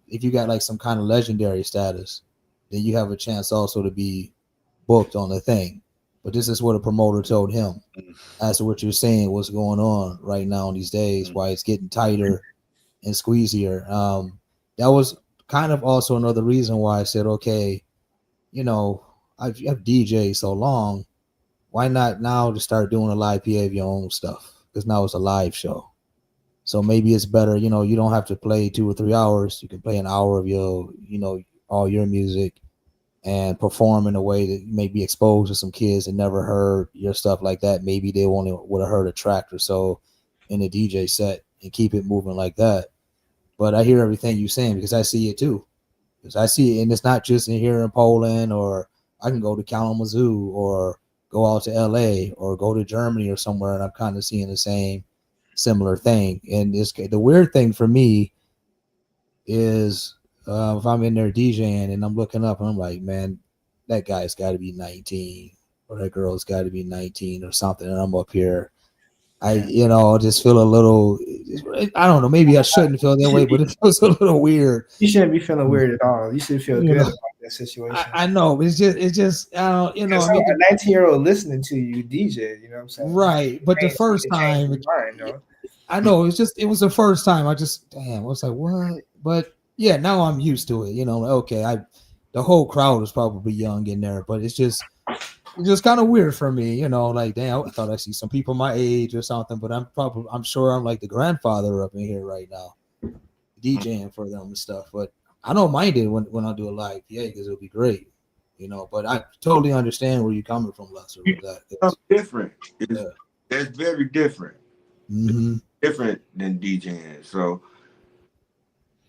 if you got like some kind of legendary status, then you have a chance also to be booked on the thing. But this is what a promoter told him. As to what you're saying, what's going on right now in these days, why it's getting tighter and squeezier. That was kind of also another reason why I said, okay, you know, I've DJed so long, why not now to start doing a live PA of your own stuff? Because now it's a live show. So maybe it's better, you know, you don't have to play 2 or 3 hours. You can play an hour of your, you know, all your music and perform in a way that you may be exposed to some kids that never heard your stuff like that. Maybe they only would have heard a track or so in a DJ set and keep it moving like that. But I hear everything you're saying because I see it too. Because I see it, and it's not just in here in Poland, or I can go to Kalamazoo or go out to LA or go to Germany or somewhere, and I'm kind of seeing the same similar thing. And it's the weird thing for me is if I'm in there DJing and I'm looking up and I'm like, man, that guy's got to be 19 or that girl's got to be 19 or something, and I'm up here. I, you know, just feel a little, I don't know, maybe I shouldn't feel that way, but it feels a little weird. You shouldn't be feeling weird at all. You should feel good about that situation. I know, but it's just, I don't, you know, I mean, a 19-year-old listening to you DJ, you know what I'm saying? Right. But the first time, I know, it was the first time I was like, what? But yeah, now I'm used to it, you know, okay, the whole crowd is probably young in there, but it's just kind of weird for me, you know, like, damn, I thought I see some people my age or something, but I'm sure I'm like the grandfather up in here right now, DJing for them and stuff. But I don't mind it when I do a live PA because it'll be great, you know. But I totally understand where you're coming from, Lester. With that. It's different. It's very different. Mm-hmm. Different than DJing. So,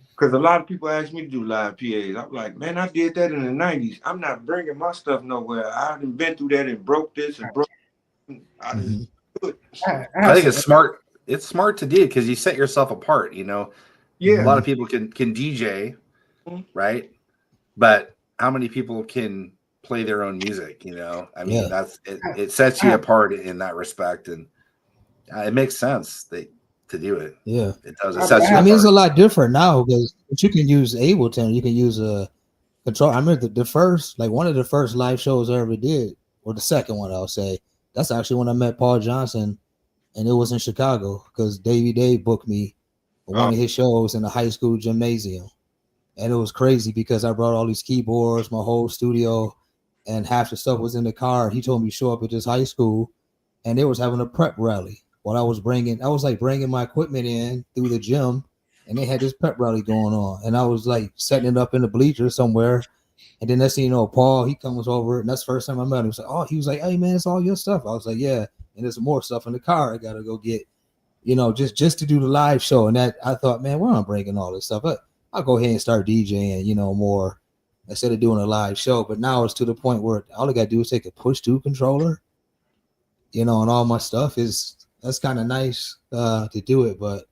because a lot of people ask me to do live PAs. I'm like, man, I did that in the 90s. I'm not bringing my stuff nowhere. I've been through that and broke this and broke. I think it's smart. It's smart to do because you set yourself apart. You know, yeah. A lot of people can DJ, right? But how many people can play their own music? You know, I mean, that's it sets you apart in that respect, and it makes sense to do it. Yeah, it does. It sets you apart. It's a lot different now because you can use Ableton. You can use a control. I remember the first, like one of the first live shows I ever did, or the second one, I'll say. That's actually when I met Paul Johnson, and it was in Chicago because Davey Dave booked me for one of his shows in a high school gymnasium. And it was crazy because I brought all these keyboards, my whole studio, and half the stuff was in the car. He told me to show up at this high school, and they was having a prep rally. While I was bringing my equipment in through the gym, and they had this prep rally going on. And I was like setting it up in the bleachers somewhere. And then next thing you know, Paul, he comes over, and that's the first time I met him. He was like, hey man, it's all your stuff. I was like, yeah. And there's more stuff in the car I gotta go get, you know, just to do the live show. And that I thought, man, where am I bringing all this stuff? I'll go ahead and start DJing, you know, more instead of doing a live show. But now it's to the point where all I gotta do is take a push-to controller, you know, and all my stuff that's kind of nice to do it. But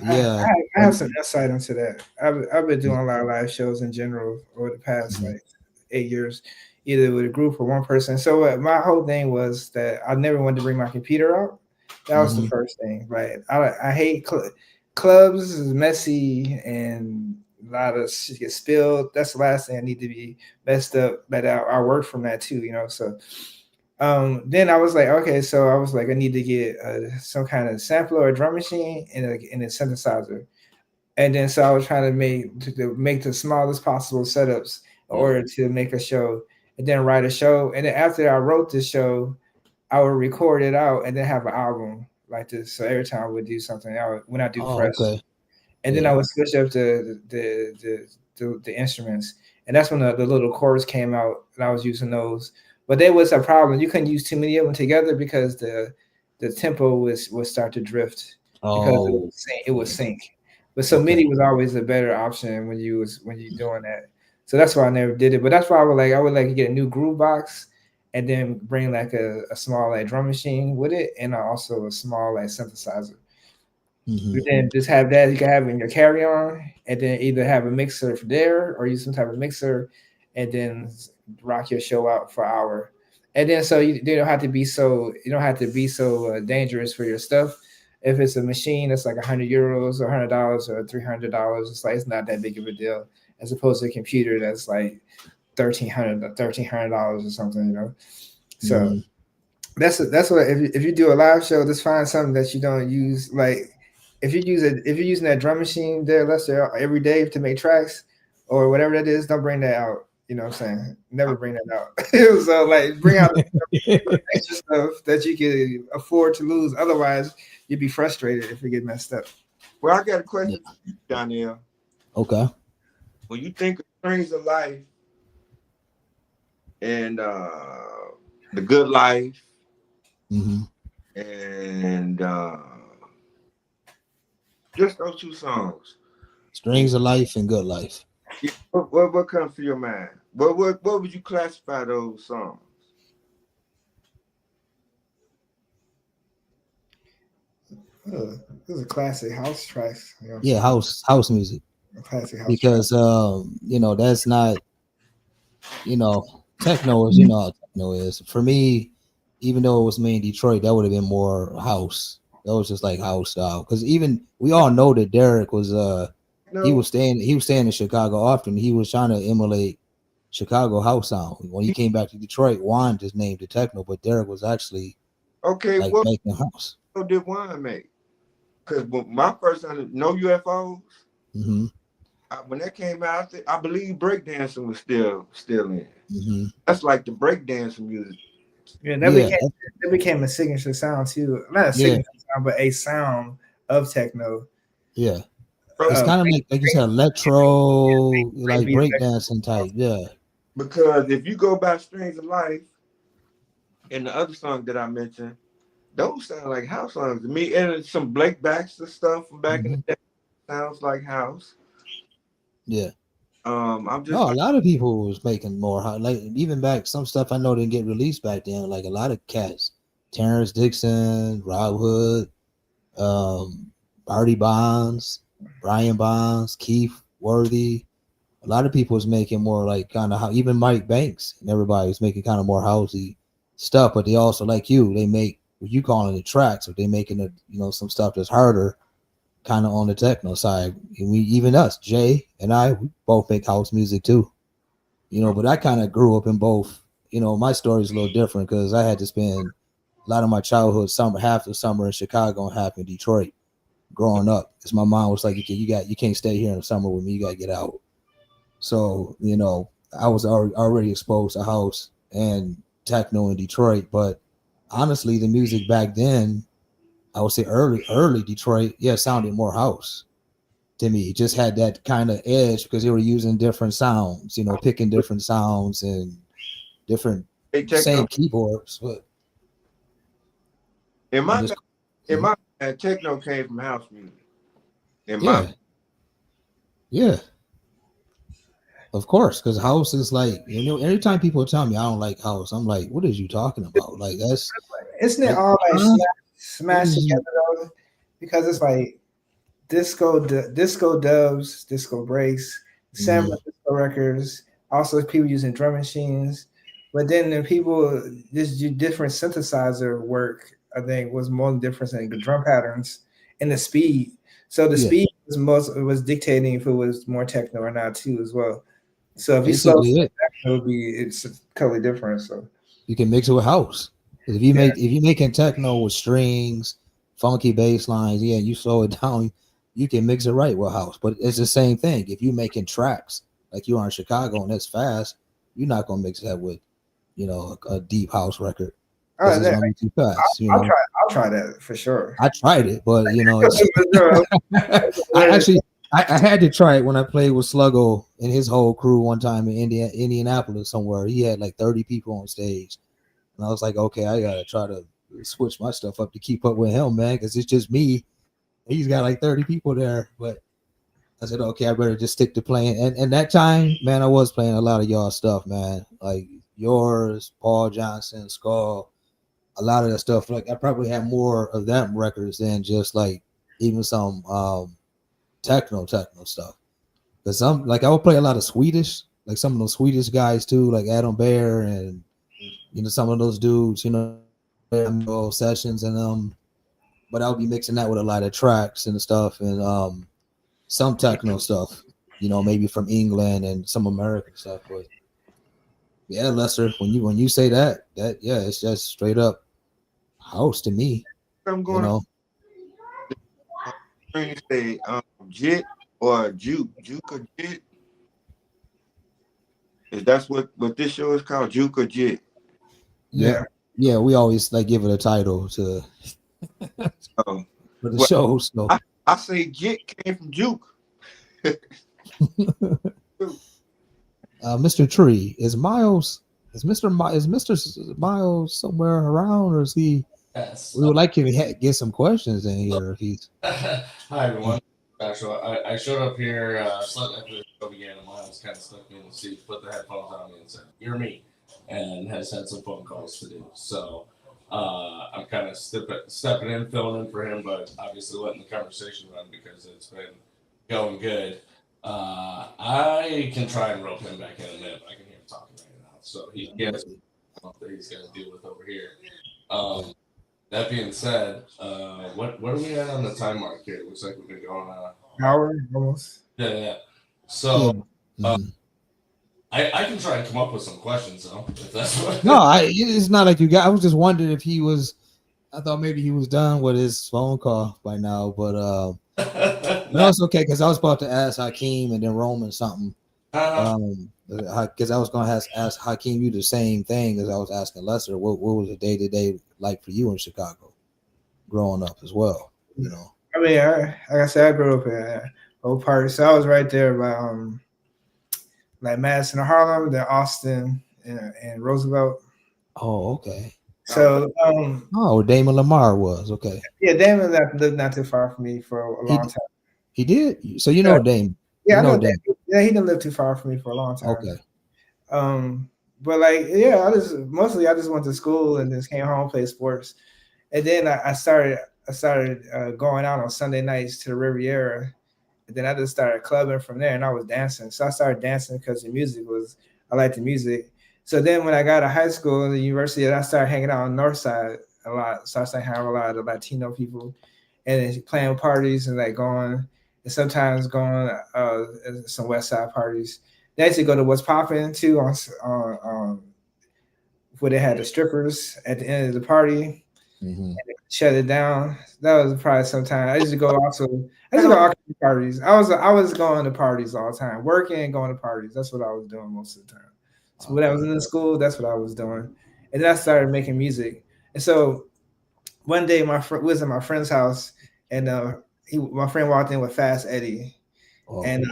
yeah, I have some insight into that. I've been doing a lot of live shows in general over the past like 8 years, either with a group or one person. So my whole thing was that I never wanted to bring my computer out. That was the first thing, right? I hate clubs. Is messy and a lot of shit gets spilled. That's the last thing I need to be messed up. But I work from that too, you know. So then I was like, okay, so I was like, I need to get some kind of sampler or drum machine and a synthesizer. And then so I was trying to make the smallest possible setups in order to make a show and then write a show. And then after I wrote the show, I would record it out and then have an album like this. So every time I would do something, when I do fresh, and then I would switch up the instruments. And that's when the little chords came out, and I was using those. But there was a problem. You couldn't use too many of them together because the tempo would start to drift because it would sync. But so MIDI was always a better option when you're doing that. So that's why I never did it. But that's why I would like to get a new groove box and then bring like a small like drum machine with it and also a small like synthesizer. And then just have that you can have in your carry-on, and then either have a mixer there or use some type of mixer, and then rock your show out for an hour. And then so you don't have to be so dangerous for your stuff. If it's a machine that's like €100 or $100 or $300, it's like it's not that big of a deal, as opposed to a computer that's like $1,300 or something, you know. So that's what if you do a live show, just find something that you don't use. Like if you're using that drum machine there, Lester, every day to make tracks or whatever that is, don't bring that out. You know what I'm saying? Never bring that out. So like bring out extra stuff that you can afford to lose. Otherwise, you'd be frustrated if you get messed up. Well, I got a question for you, Donnell. Okay. When you think of Strings of Life and The Good Life and just those two songs, Strings of Life and Good Life. What comes to your mind? What would you classify those songs? Those are classic house tracks. You know? Yeah, house music. Classic house because you know, that's not, you know, techno is, you know how techno is. For me, even though it was made in Detroit, that would have been more house. That was just like house style. Because even we all know that Derek was he was staying in Chicago often. He was trying to emulate Chicago house sound. When he came back to Detroit, Juan just named it techno, but Derek was actually like making house. What did Juan make? Because my first time, No UFOs, when that came out, I believe breakdancing was still in. That's like the breakdancing music. Yeah, that became a signature sound too. Not a signature sound, but a sound of techno. Yeah. It's kind of like you said, electro, like breakdancing type. Yeah. Because if you go by Strings of Life and the other song that I mentioned, those sound like house songs to me. And some Blake Baxter stuff from back in the day sounds like house. Yeah. I'm just a lot of people was making more like even back some stuff I know didn't get released back then. Like a lot of cats, Terrence Dixon, Rob Hood, Artie Bonds, Brian Bonds, Keith Worthy. A lot of people was making more like kind of even Mike Banks and everybody was making kind of more housey stuff. But they also, like they make what you calling it tracks, or they making it, you know, some stuff that's harder, kind of on the techno side. And even us, Jay and I, we both make house music too, you know. But I kind of grew up in both. You know, my story is a little different because I had to spend a lot of my childhood half the summer in Chicago and half in Detroit growing up, because my mom was like, you can't stay here in the summer with me, you got to get out. So, you know, I was already exposed to house and techno in Detroit. But honestly, the music back then, I would say early Detroit, sounded more house to me. It just had that kind of edge because they were using different sounds, you know, picking different sounds and different same keyboards. But in my techno came from house music. Yeah. Of course, because house is like, you know, every time people tell me I don't like house, I'm like, what is you talking about? Like isn't it all like smashed together though? Because it's like disco dubs, disco breaks, sampler disco records, also people using drum machines. But then the people just do different synthesizer work, I think, was more the difference in the drum patterns and the speed. So the speed was dictating if it was more techno or not too as well. So if you slow it would it's totally different. So you can mix it with house. If you're making techno with strings, funky bass lines, you slow it down, you can mix it right with house. But it's the same thing. If you're making tracks like you are in Chicago and that's fast, you're not gonna mix that with, you know, a deep house record. It's gonna be too fast. I'll try that for sure. I tried it, but you know, I had to try it when I played with Sluggo and his whole crew one time in Indianapolis somewhere. He had like 30 people on stage. And I was like, okay, I got to try to switch my stuff up to keep up with him, man, because it's just me. He's got like 30 people there. But I said, okay, I better just stick to playing. And that time, man, I was playing a lot of y'all stuff, man. Like yours, Paul Johnson, Skull, a lot of that stuff. Like I probably had more of that records than just like even some techno stuff. Because I would play a lot of Swedish, like some of those Swedish guys too, like Adam Bear and some of those dudes, sessions and but I'll be mixing that with a lot of tracks and stuff and some techno stuff, maybe from England and some American stuff. But yeah, Lester, when you say that yeah, it's just straight up house to me. I'm going to say Jit or Juke or Jit. Is that's what this show is called, Juke or Jit? Yeah, we always give it a title to for the show. So I say Jit came from Juke. Mr. Tree, is Mr. Myles somewhere around, or is he? Yes. We would like you to get some questions in here if he's. Hi everyone. Actually, I showed up here slightly after the show began, and Myles kind of stuck me in the seat, put the headphones on me, and said, "You're me," and has had some phone calls to do. So I'm kind of stepping in, filling in for him, but obviously letting the conversation run because it's been going good. I can try and rope him back in a minute, but I can hear him talking right now. So he has something that he's got to deal with over here. That being said, what are we at on the time mark here? It looks like we've been going on an hour almost. Yeah. So I can try and come up with some questions though, if that's what. No, it's not like you got. I was just wondering if he was. I thought maybe he was done with his phone call by now, but no, it's okay because I was about to ask Hakeem and then Roman something. Because I was going to ask Hakeem you the same thing as I was asking Lester. What was the day to day like for you in Chicago, growing up as well? I mean, like I said, I grew up in Oak Park, so I was right there by like Madison and Harlem, then Austin and Roosevelt. Oh, okay. So Damon Lamar was okay. Yeah, Damon lived not too far from me for a long time. He did. So Damon. Yeah, I know Damon. Yeah, he didn't live too far from me for a long time. Okay. But I just went to school and just came home, played sports, and then I started going out on Sunday nights to the Riviera, and then I just started clubbing from there, and I was dancing. So I started dancing because I liked the music. So then when I got to high school and the university, I started hanging out on the north side a lot. So I started hanging out with a lot of Latino people and playing parties and going, and sometimes going some west side parties. They used to go to What's Poppin' too on where they had the strippers at the end of the party and shut it down. That was probably sometime. I used to go to parties. I was going to parties all the time, working and going to parties. That's what I was doing most of the time. So when I was in school, that's what I was doing. And then I started making music. And so one day we was at my friend's house, and my friend walked in with Fast Eddie. And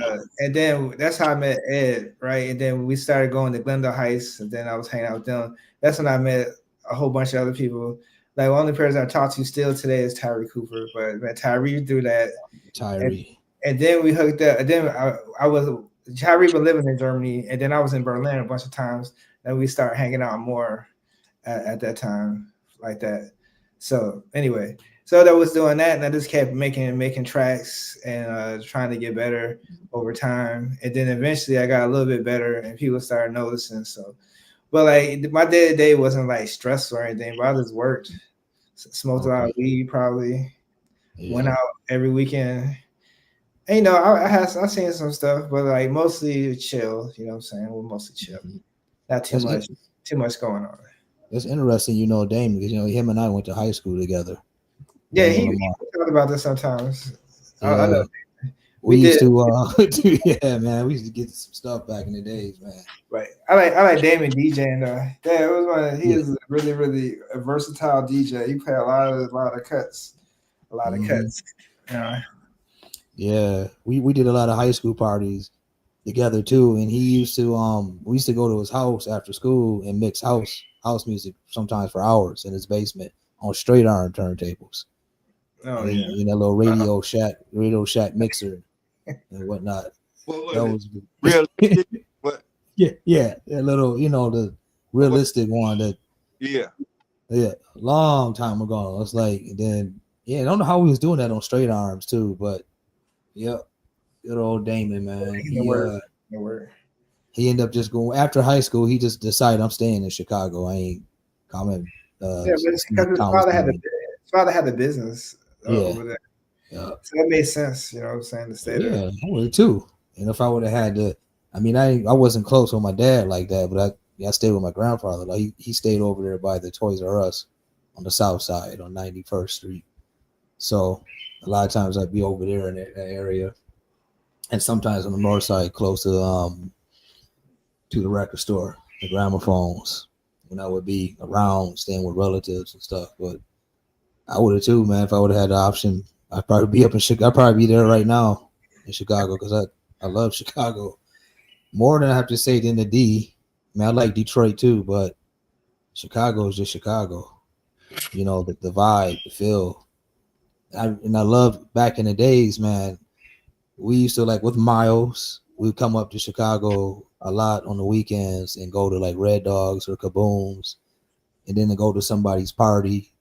then that's how I met Ed, right? And then we started going to Glendale Heights, and then I was hanging out with them. That's when I met a whole bunch of other people. Like one of the person I talk to still today is Tyree Cooper, but man, Tyree through that. Tyree. And then we hooked up. And then Tyree was living in Germany, and then I was in Berlin a bunch of times, and we started hanging out more at that time like that. So anyway, so I was doing that, and I just kept making tracks and trying to get better over time. And then eventually I got a little bit better, and people started noticing. So, but my day to day wasn't stressful or anything, but I just worked, smoked a lot of weed, probably went out every weekend. And, I seen some stuff, but mostly chill. You know what I'm saying? We're mostly chill, not too much going on. It's interesting, Damon, because him and I went to high school together. Yeah, he talked about this sometimes. Yeah. I know. We used to get some stuff back in the days, man. Right. I like Damon DJing though. He is really, really a versatile DJ. He played a lot of cuts. Yeah. We did a lot of high school parties together too. And he used to we used to go to his house after school and mix house music sometimes for hours in his basement on straight iron turntables. Oh, in a little Radio Shack mixer and whatnot. That was realistic. What? Yeah, a little, the realistic one that. Yeah, long time ago. It's I don't know how he was doing that on straight arms too, but yeah, good old Damon, man. he ended up just going after high school. He just decided, I'm staying in Chicago. I ain't coming. Yeah, but it's because his father had the business over there. Yeah. So that made sense, you know what I'm saying, to stay there. Yeah, I would too. And if I would have had to, I mean, I wasn't close with my dad like that, but I stayed with my grandfather. Like he stayed over there by the Toys R Us on the south side on 91st Street. So a lot of times I'd be over there in that area, and sometimes on the north side, close to the record store, the gramophones. When I would be around, staying with relatives and stuff. But I would have too, man. If I would have had the option, I'd probably be up in Chicago. I'd probably be there right now in Chicago because I love Chicago more than I have to say than the D. I mean, I like Detroit too, but Chicago is just Chicago. You know, the vibe, the feel. I love back in the days, man. We used to, like with Myles, we'd come up to Chicago a lot on the weekends and go to like Red Dogs or Kabooms, and then to go to somebody's party,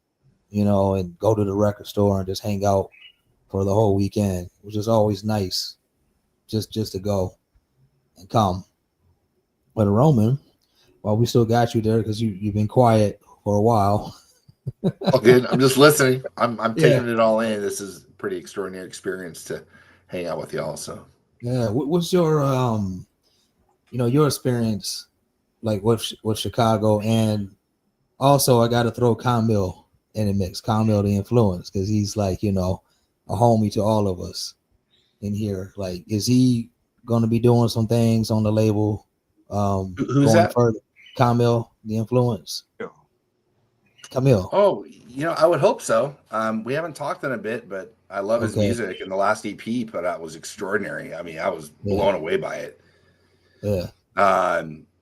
you know, and go to the record store and just hang out for the whole weekend, which is always nice, just to go and come. But Roman, well, we still got you there because you've been quiet for a while. Oh, good. I'm just listening. I'm taking it all in. This is a pretty extraordinary experience to hang out with y'all. So yeah, what's your your experience like with Chicago? And also I got to throw Camille in the mix, Camille the Influence, because he's like, you know, a homie to all of us in here. Like, is he going to be doing some things on the label? Who's that? Further? Camille the Influence. Camille. Oh, you know, I would hope so. We haven't talked in a bit, but I love his music, and the last EP he put out was extraordinary. I mean, I was blown away by it. Yeah.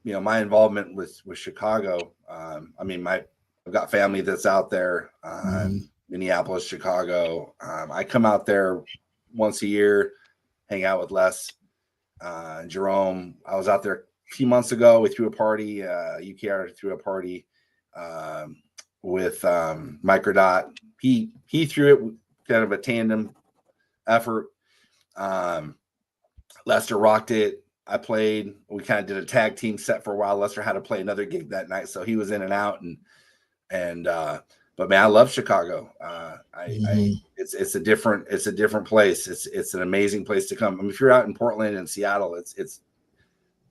You know, my involvement with Chicago. I mean, I've got family that's out there, Minneapolis, Chicago. I come out there once a year, hang out with Les, Jerome. I was out there a few months ago. We threw a party. UKR threw a party with Microdot. He threw it, kind of a tandem effort. Lester rocked it. I played. We kind of did a tag team set for a while. Lester had to play another gig that night, so he was in and out. But man, I love Chicago. It's a different place. It's an amazing place to come. I mean, if you're out in Portland and Seattle,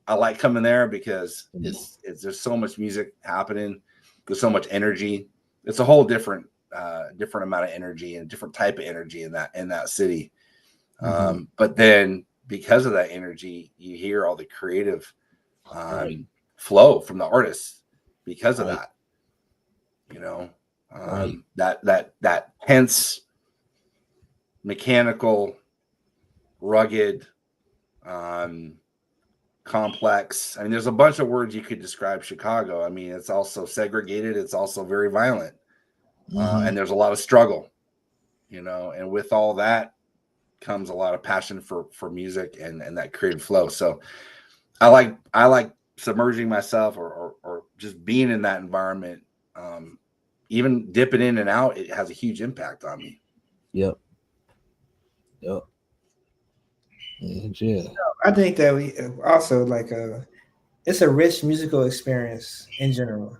I like coming there because there's so much music happening. There's so much energy. It's a whole different amount of energy and different type of energy in that city. But then because of that energy, you hear all the creative flow from the artists because of that. You know, that tense, mechanical, rugged, complex. I mean, there's a bunch of words you could describe Chicago. I mean, it's also segregated. It's also very violent. And there's a lot of struggle, you know, and with all that comes a lot of passion for music and that creative flow. So I like submerging myself or just being in that environment. Even dipping in and out, it has a huge impact on me. Yep. Yeah. I think that we also like it's a rich musical experience in general.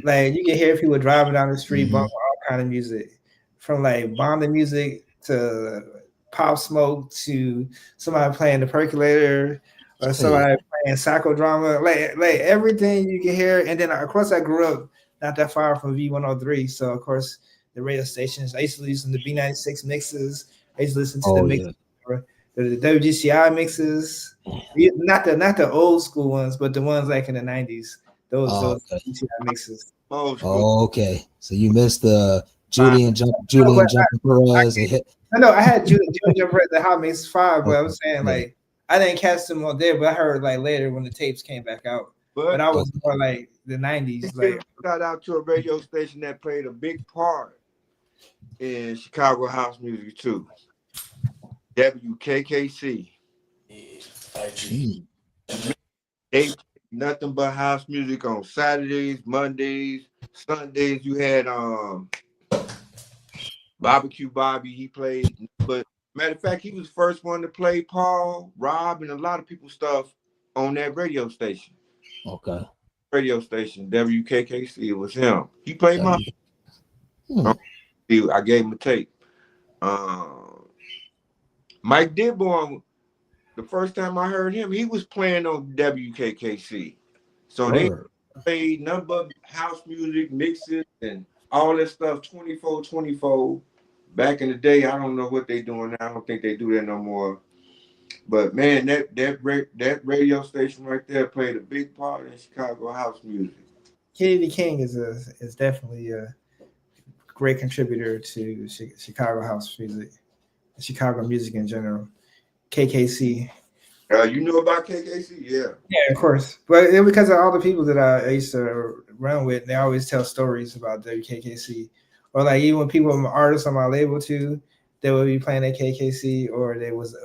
Like you can hear people driving down the street, bumping all kind of music, from like bombing music to Pop Smoke to somebody playing the Percolator or somebody playing psychodrama, like everything you can hear. And then of course I grew up not that far from V103, so of course the radio stations. I used to listen to B96 mixes. I used to listen to the mixes. The WGCI mixes, not the old school ones, but the ones like in the 90s. Those WGCI mixes. Okay. So you missed the Julian Jumping Perez. I had Julian Jumping Perez, the Hot Mix 5, but I'm saying like I didn't catch them all there, but I heard like later when the tapes came back out. But I was more like the 90s. Like shout out to a radio station that played a big part in Chicago house music too. WKKC. They nothing but house music on Saturdays, Mondays, Sundays. You had Barbecue Bobby. He played, but matter of fact, he was the first one to play Paul, Rob, and a lot of people's stuff on that radio station. Okay. Radio station, WKKC, it was him. He played my I gave him a tape. Mike Dearborn, the first time I heard him, he was playing on WKKC. So they played nothing but house music, mixes, and all that stuff 24/24. Back in the day, I don't know what they doing now. I don't think they do that no more. But man, that radio station right there played a big part in Chicago house music. Kennedy King is definitely a great contributor to Chicago house music, Chicago music in general. KKC. You knew about KKC? Yeah. Yeah, of course. But because of all the people that I used to run with, they always tell stories about WKKC. Or like even when people, artists on my label too, they would be playing at KKC, or they was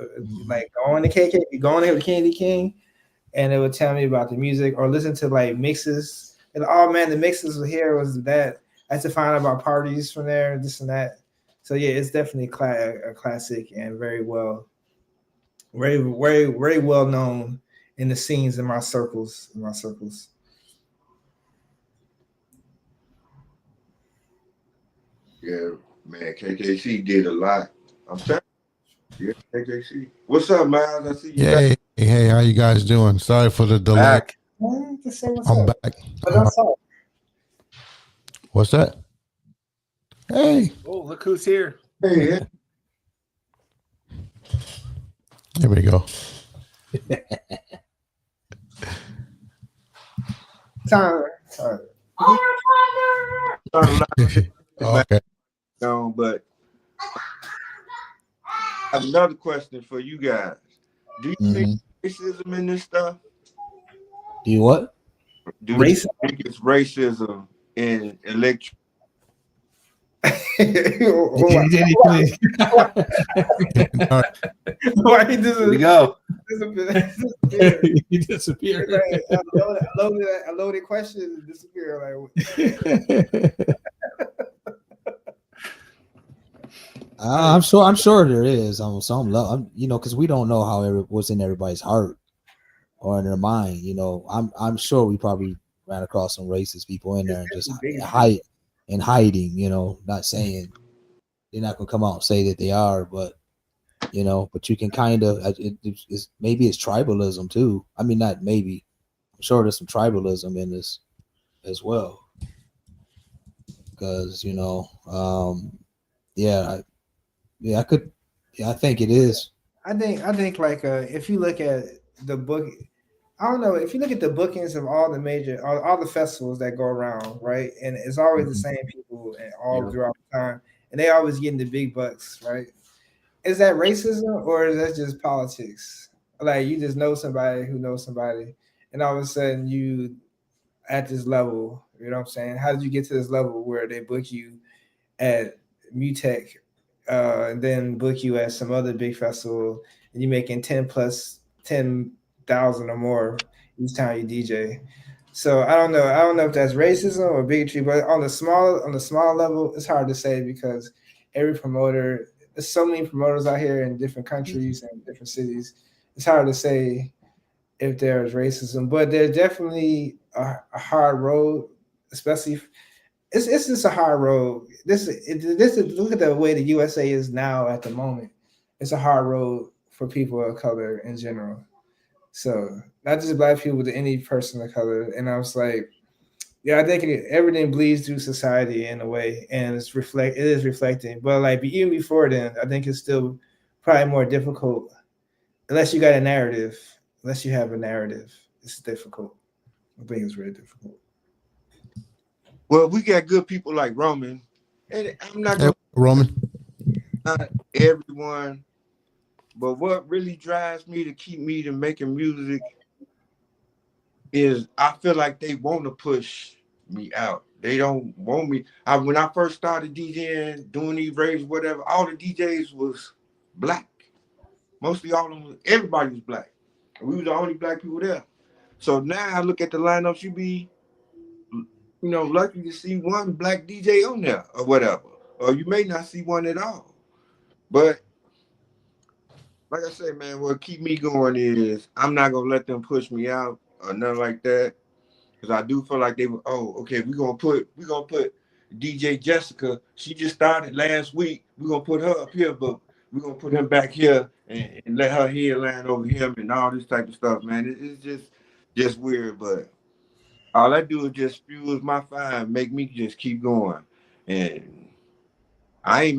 like going to KKC, going there with Kennedy King, and they would tell me about the music or listen to like mixes. And oh man, the mixes were here was that. I had to find out about parties from there, this and that. So yeah, it's definitely a classic and very well known in the scenes in my circles. Yeah, man, KKC did a lot. I'm telling you, yeah, KKC. What's up, Myles? I see you. Hey, how you guys doing? Sorry for the delay. Back. I'm back. What's that? Hey. Oh, look who's here. Hey. There we go. Tyler. Okay. No, but I have another question for you guys. Do you think racism in this stuff? Do you what? Do you think it's racism in electric? Why he Here we go. He disappeared. A loaded question and disappear. I'm sure there is on some level, because we don't know how what's in everybody's heart or in their mind. I'm sure we probably ran across some racist people in there and just hiding. Not saying they're not gonna come out and say that they are, but but you can kind of maybe it's tribalism too. I mean, not maybe. I'm sure there's some tribalism in this as well, because I think it is. I think like if you look at the book, I don't know, if you look at the bookings of all the major all the festivals that go around, right? And it's always the same people and all throughout the time, and they always getting the big bucks, right? Is that racism or is that just politics? Like you just know somebody who knows somebody, and all of a sudden you at this level, you know what I'm saying? How did you get to this level where they book you at Mutech and then book you at some other big festival and you're making 10,000 or more each time you DJ? So I don't know if that's racism or bigotry, but on the small level, it's hard to say because every promoter, there's so many promoters out here in different countries and different cities. It's hard to say if there's racism, but there's definitely a hard road, especially it's just a hard road. This is look at the way the USA is now at the moment. It's a hard road for people of color in general. So not just black people, but any person of color. And I was like, yeah, I think everything bleeds through society in a way, and it is reflecting. But like even before then, I think it's still probably more difficult unless you got a narrative. Unless you have a narrative, it's difficult. I think it's really difficult. Well, we got good people like Roman, and I'm not Roman. Not everyone, but what really drives me to keep me to making music is I feel like they want to push me out. They don't want me. When I first started DJing, doing these raves, whatever, all the DJs was black. Mostly all of them, everybody was black. We were the only black people there. So now I look at the lineups, you be, lucky to see one black DJ on there or whatever. Or you may not see one at all. But like I say, man, what keep me going is I'm not gonna let them push me out or nothing like that. Cause I do feel like they were, okay, we're gonna put DJ Jessica. She just started last week. We're gonna put her up here, but we're gonna put him back here and let her head land over him and all this type of stuff, man. It's just weird, but all I do is just fuels my fire and make me just keep going. And I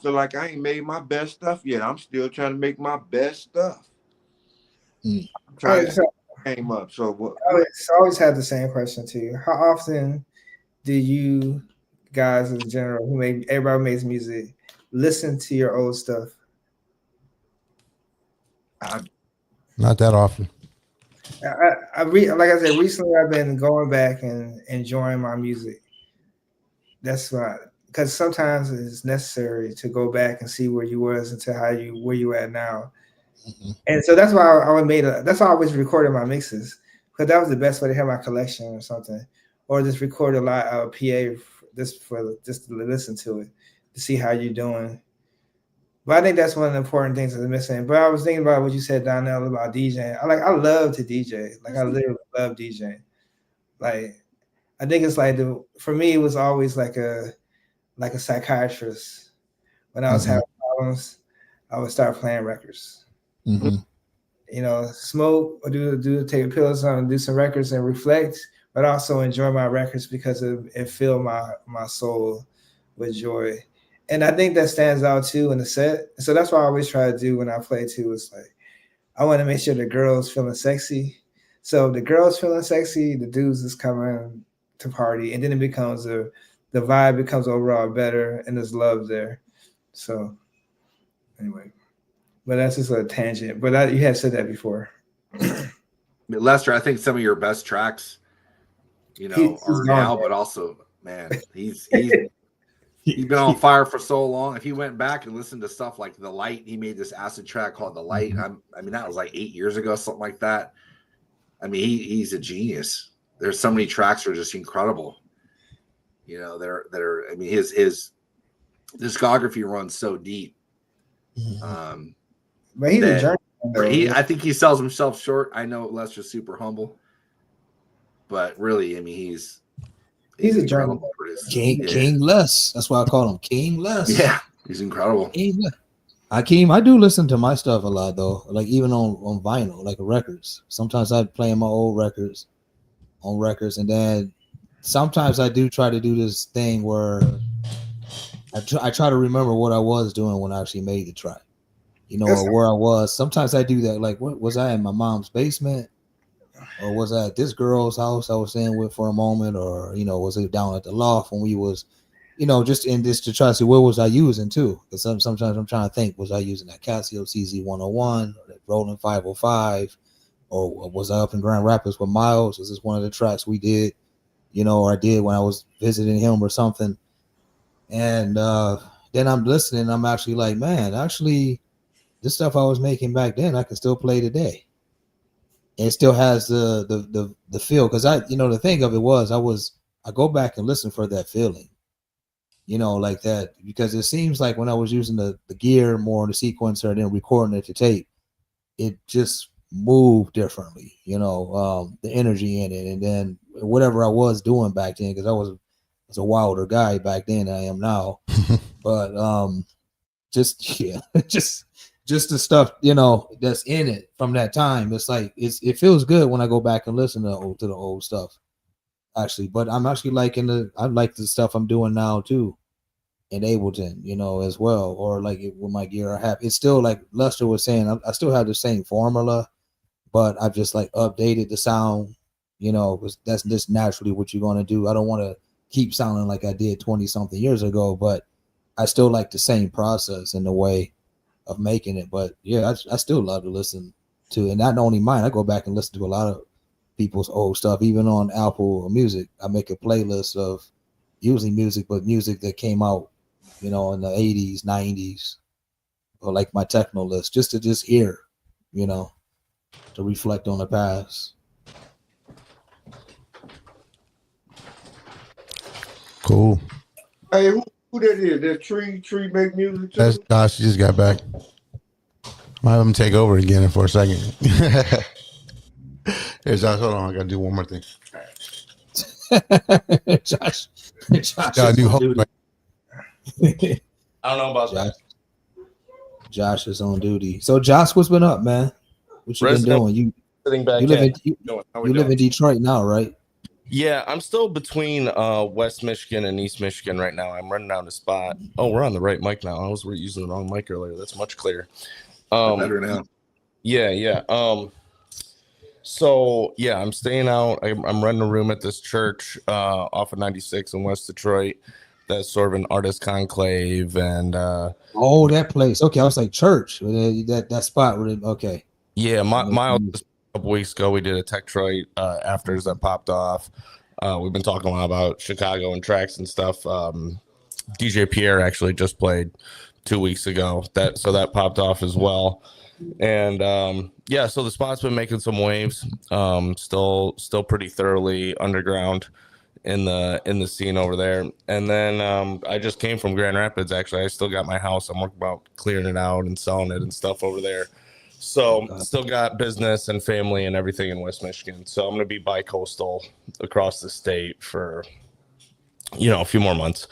feel like I ain't made my best stuff yet. I'm still trying to make my best stuff. I'm trying to game up. So what? I always had the same question to you. How often do you guys in general, everybody makes music, listen to your old stuff? Not that often. Like I said, recently I've been going back and enjoying my music. That's why, because sometimes it's necessary to go back and see where you was and to where you at now. Mm-hmm. And so that's why that's why I always recorded my mixes, because that was the best way to have my collection or something, or just record a lot of PA just to listen to it, to see how you're doing. But I think that's one of the important things that's missing. But I was thinking about what you said, Donnell, about DJing. I love to DJ. Like I literally love DJing. Like I think it's like for me it was always like a psychiatrist. When I was having problems, I would start playing records. Mm-hmm. You know, smoke or take a pill or something, do some records and reflect, but also enjoy my records because it filled my soul with joy. And I think that stands out too in the set. So that's what I always try to do when I play too. Is like I want to make sure the girls feeling sexy. So the girls feeling sexy, the dudes is coming to party, and then it becomes the vibe becomes overall better, and there's love there. So anyway, but that's just a tangent. But you had said that before. Lester, I think some of your best tracks, are now, but also, man, he's been on fire for so long. If he went back and listened to stuff like The Light, he made this acid track called The Light. That was like 8 years ago, something like that. I mean, he's a genius. There's so many tracks that are just incredible. His discography runs so deep. But he's a journeyman. I think he sells himself short. I know Lester's super humble, but really, I mean, he's a journeyman. King Les. That's why I call him King Les. Yeah, he's incredible. I do listen to my stuff a lot though, like even on vinyl, like records. Sometimes I play my old records on records, and then sometimes I do try to do this thing where I try to remember what I was doing when I actually made the track, or where I was. Sometimes I do that, like what was I in my mom's basement, or was I at this girl's house I was staying with for a moment, or was it down at the loft when we was, just in this to try to see what was I using too, because sometimes I'm trying to think, was I using that Casio CZ101 or that Roland 505, or was I up in Grand Rapids with Myles? Was this one of the tracks we did, or I did when I was visiting him or something? And then I'm listening, I'm actually like, man, actually this stuff I was making back then I can still play today. And it still has the feel, because the thing of it was I go back and listen for that feeling, like that, because it seems like when I was using the gear more, the sequencer, and then recording it to tape, it just moved differently, the energy in it. And then whatever I was doing back then, because I was a wilder guy back then than I am now, but just the stuff that's in it from that time, it's like it feels good when I go back and listen to the old stuff, actually. But I'm actually I like the stuff I'm doing now too in Ableton, as well, or like with my gear I have. It's still like Lester was saying, I still have the same formula, but I've just like updated the sound, because that's just naturally what you're going to do. I don't want to keep sounding like I did 20 something years ago, but I still like the same process in the way of making it. But yeah, I still love to listen to, and not only mine, I go back and listen to a lot of people's old stuff, even on Apple Music. I make a playlist of usually music that came out, in the 80s, 90s, or like my techno list, just to hear, to reflect on the past. Cool. Hey, who that is? That Tree make music too? That's Josh. She just got back. Might have him take over again for a second. Hey, Josh, hold on. I gotta do one more thing. Josh Got a new is on host, duty. right? I don't know about that. Josh is on duty. So Josh, what's been up, man? What you Resident- been doing? Sitting back You live in. in How we you live doing? in Detroit now, right? Yeah, I'm still between West Michigan and East Michigan right now. I'm running down the spot. Oh, we're on the right mic now. I was using the wrong mic earlier. That's much clearer. Better now. Yeah. So yeah, I'm staying out. I'm renting a room at this church off of 96 in West Detroit. That's sort of an artist conclave, and Oh, that place. Okay, I was like church. That spot. Okay. yeah, Myles a couple weeks ago we did a Tech Detroit afters that popped off. We've been talking a lot about Chicago and tracks and stuff. DJ Pierre actually just played 2 weeks ago. That popped off as well. And yeah, so the spot's been making some waves. Still pretty thoroughly underground in the scene over there. And then I just came from Grand Rapids. Actually, I still got my house. I'm working about clearing it out and selling it and stuff over there. So still got business and family and everything in West Michigan. So I'm going to be bi-coastal across the state for, a few more months.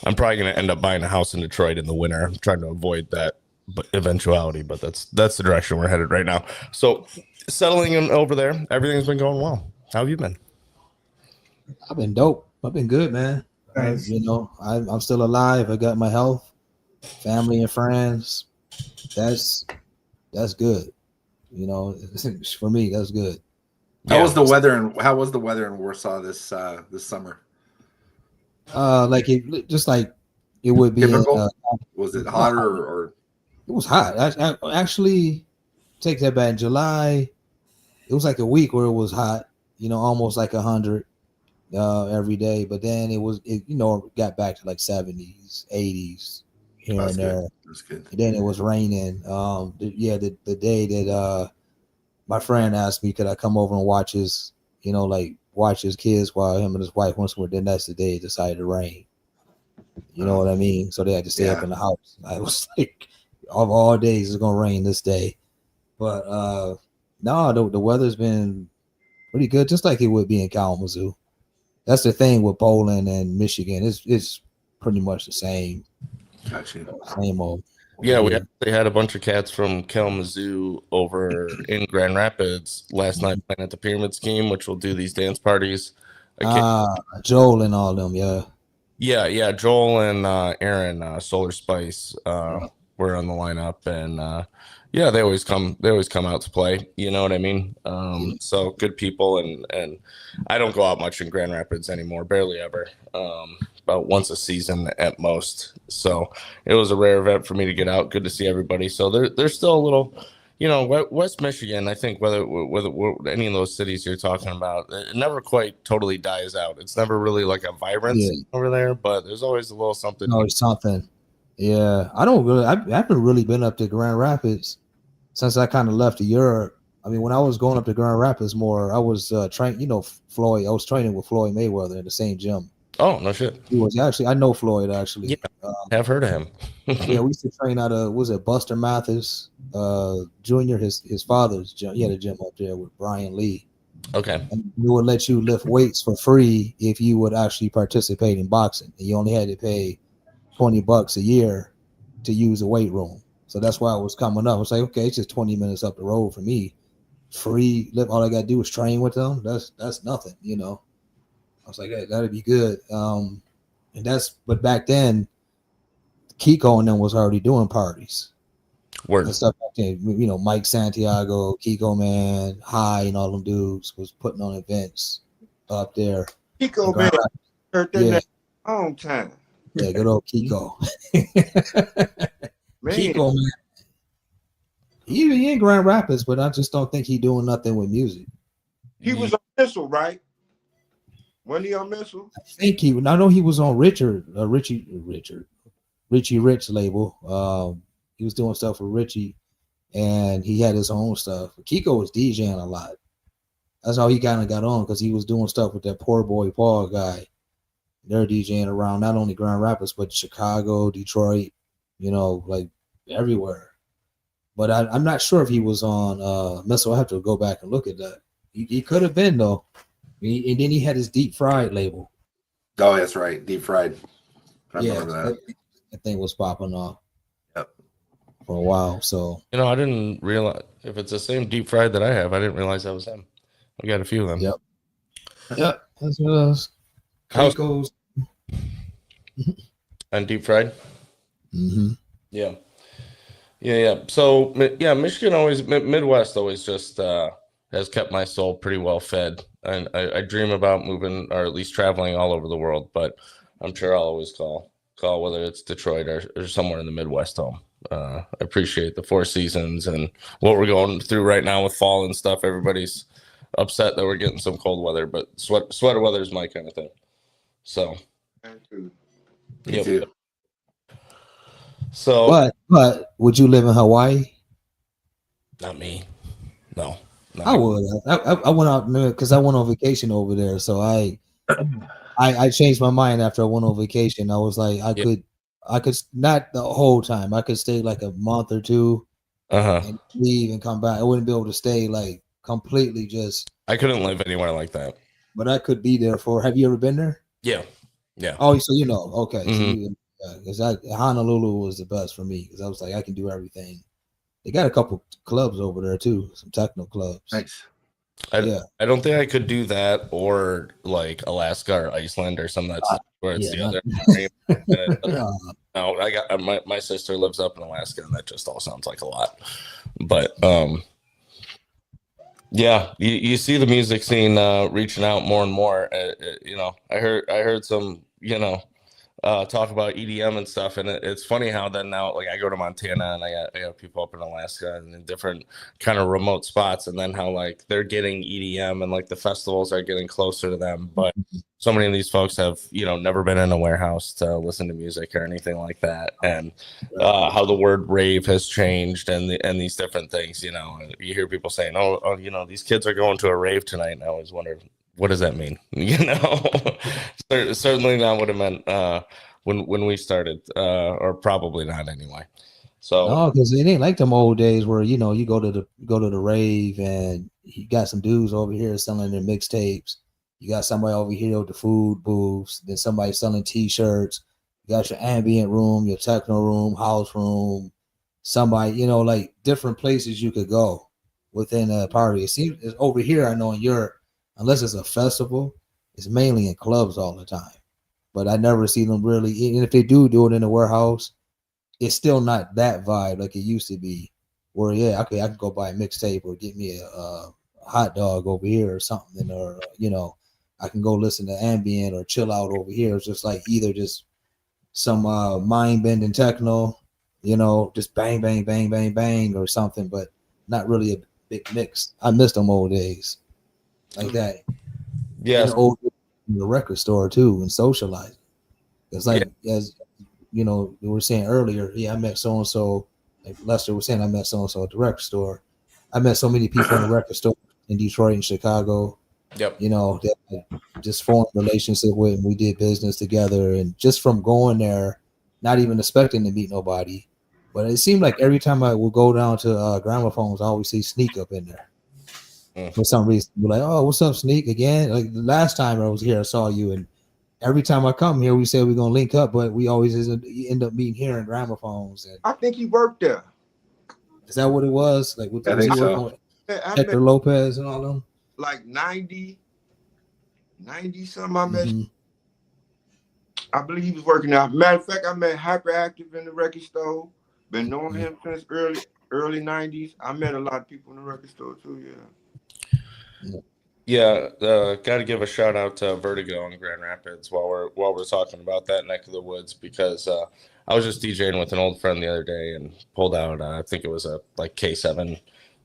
I'm probably going to end up buying a house in Detroit in the winter. I'm trying to avoid that eventuality, but that's the direction we're headed right now. So settling in over there, everything's been going well. How have you been? I've been dope. I've been good, man. Nice. I'm still alive. I got my health, family and friends. That's good. For me, that's good. How was the weather in Warsaw this summer? It would be typical. Was it hotter or? It was hot. I actually take that back. In July, it was like a week where it was hot. Almost like 100 every day. But then it got back to like 70s, 80s here and there. That's good. And then it was raining. The day that my friend asked me, could I come over and watch his kids while him and his wife went somewhere. Then that's the day it decided to rain. You know what I mean? So they had to stay up in the house. I was like, of all days, it's gonna rain this day. But no, the weather's been pretty good, just like it would be in Kalamazoo. That's the thing with Poland and Michigan. It's pretty much the same. Gotcha. Same old. Yeah, we actually had a bunch of cats from Kalamazoo over in Grand Rapids last night playing at the Pyramid Scheme, which will do these dance parties. Joel and all them, yeah. Yeah. Joel and Aaron, Solar Spice, were on the lineup, and yeah, they always come out to play. You know what I mean? So good people, and I don't go out much in Grand Rapids anymore, barely ever. About once a season at most. So it was a rare event for me to get out. Good to see everybody. So there's still a little, West Michigan. I think whether any of those cities you're talking about, it never quite totally dies out. It's never really like a vibrancy over there, but there's always a little something. No, it's something. Yeah, I haven't really been up to Grand Rapids since I kind of left to Europe. I mean, when I was going up to Grand Rapids more, I was trained. Floyd. I was training with Floyd Mayweather in the same gym. Oh, no shit. He was actually. I know Floyd actually. Yeah, I've heard of him. Yeah, we used to train out of Buster Mathis Jr. His father's gym. He had a gym up there with Brian Lee. Okay. And we would let you lift weights for free if you would actually participate in boxing. And you only had to pay $20 a year to use a weight room. So that's why I was coming up. I was like, okay, it's just 20 minutes up the road for me. Free lift. All I got to do is train with them. That's nothing, I was like, hey, that'd be good. But back then, Kiko and them was already doing parties. Word. And stuff like that. Mike Santiago, Kiko Man, High, and all them dudes was putting on events up there. Kiko Man heard that name a long time. Yeah, good old Kiko. Man. Kiko Man. He in Grand Rapids, but I just don't think he doing nothing with music. He was on Missile, right? Wasn't he on Missile? I know he was on Richie Rich label. He was doing stuff for Richie, and he had his own stuff. Kiko was DJing a lot. That's how he kind of got on, because he was doing stuff with that Poor Boy Paul guy. They're DJing around not only Grand Rapids, but Chicago, Detroit, like everywhere. but I'm not sure if he was on Missile. I have to go back and look at that. He could have been though. And then he had his deep fried label. Oh, that's right, deep fried. I Yeah, remember that thing was popping off. Yep. For a while. So I didn't realize if it's the same deep fried that I have. I didn't realize that was him. I got a few of them. Yep. That's what else. How's goes. and deep fried? Mm-hmm. Yeah. So Michigan always, Midwest always just has kept my soul pretty well fed, and I dream about moving or at least traveling all over the world. But I'm sure I'll always call whether it's Detroit or somewhere in the Midwest home. I appreciate the Four Seasons and what we're going through right now with fall and stuff. Everybody's upset that we're getting some cold weather, but sweater weather is my kind of thing. So, Me too. So, but would you live in Hawaii? Not me. No. I would. I went out because I went on vacation over there. So I changed my mind after I went on vacation. I was like, I could not the whole time. I could stay like a month or two and leave and come back. I wouldn't be able to stay like completely just. I couldn't live anywhere like that. But I could be there for. Have you ever been there? Yeah. Oh, so you know. Okay. Mm-hmm. Because Honolulu was the best for me because I was like, I can do everything. They got a couple clubs over there too, some techno clubs. Nice. I don't think I could do that or like Alaska or Iceland or something that's where it's the other. No, I got my sister lives up in Alaska, and that just all sounds like a lot. But you see the music scene reaching out more and more. I heard some talk about EDM and stuff, and it's funny how then now, like, I go to Montana and I got people up in Alaska and in different kind of remote spots, and then how like they're getting EDM and like the festivals are getting closer to them, but so many of these folks have never been in a warehouse to listen to music or anything like that, and how the word rave has changed and these different things. And you hear people saying, oh, these kids are going to a rave tonight, and I always wonder, what does that mean? Certainly not what it meant when we started, or probably not anyway. So no, because it ain't like them old days where you go to the rave and you got some dudes over here selling their mixtapes. You got somebody over here with the food booths. Then somebody selling T-shirts. You got your ambient room, your techno room, house room. Somebody, like different places you could go within a party. It seems over here. I know in Europe, unless it's a festival, it's mainly in clubs all the time. But I never see them really. And if they do it in a warehouse, it's still not that vibe like it used to be. Where I can go buy a mixtape or get me a hot dog over here or something, or I can go listen to ambient or chill out over here. It's just like either just some mind bending techno, just bang bang bang bang bang or something, but not really a big mix. I miss them old days. Like that. Yeah. In the record store too and socializing. It's like as we were saying earlier, I met so and so, like Lester was saying, I met so and so at the record store. I met so many people in the record store in Detroit and Chicago. Yep. That I just formed a relationship with, and we did business together. And just from going there, not even expecting to meet nobody, but it seemed like every time I would go down to Gramophones, I always see Sneak up in there. For some reason, we're like, "Oh, what's up, Sneak?" Again, like the last time I was here, I saw you, and every time I come here, we say we're gonna link up, but we always end up meeting here in Gramophones. And I think he worked there. is that what it was? Like, I think so. Hector Lopez and all them. Like 90 something. I met. I believe he was working out. Matter of fact, I met Hyperactive in the record store. Been knowing him since early 90s. I met a lot of people in the record store too. Got to give a shout out to Vertigo in Grand Rapids while we're talking about that neck of the woods, because I was just DJing with an old friend the other day and pulled out I think it was a like K7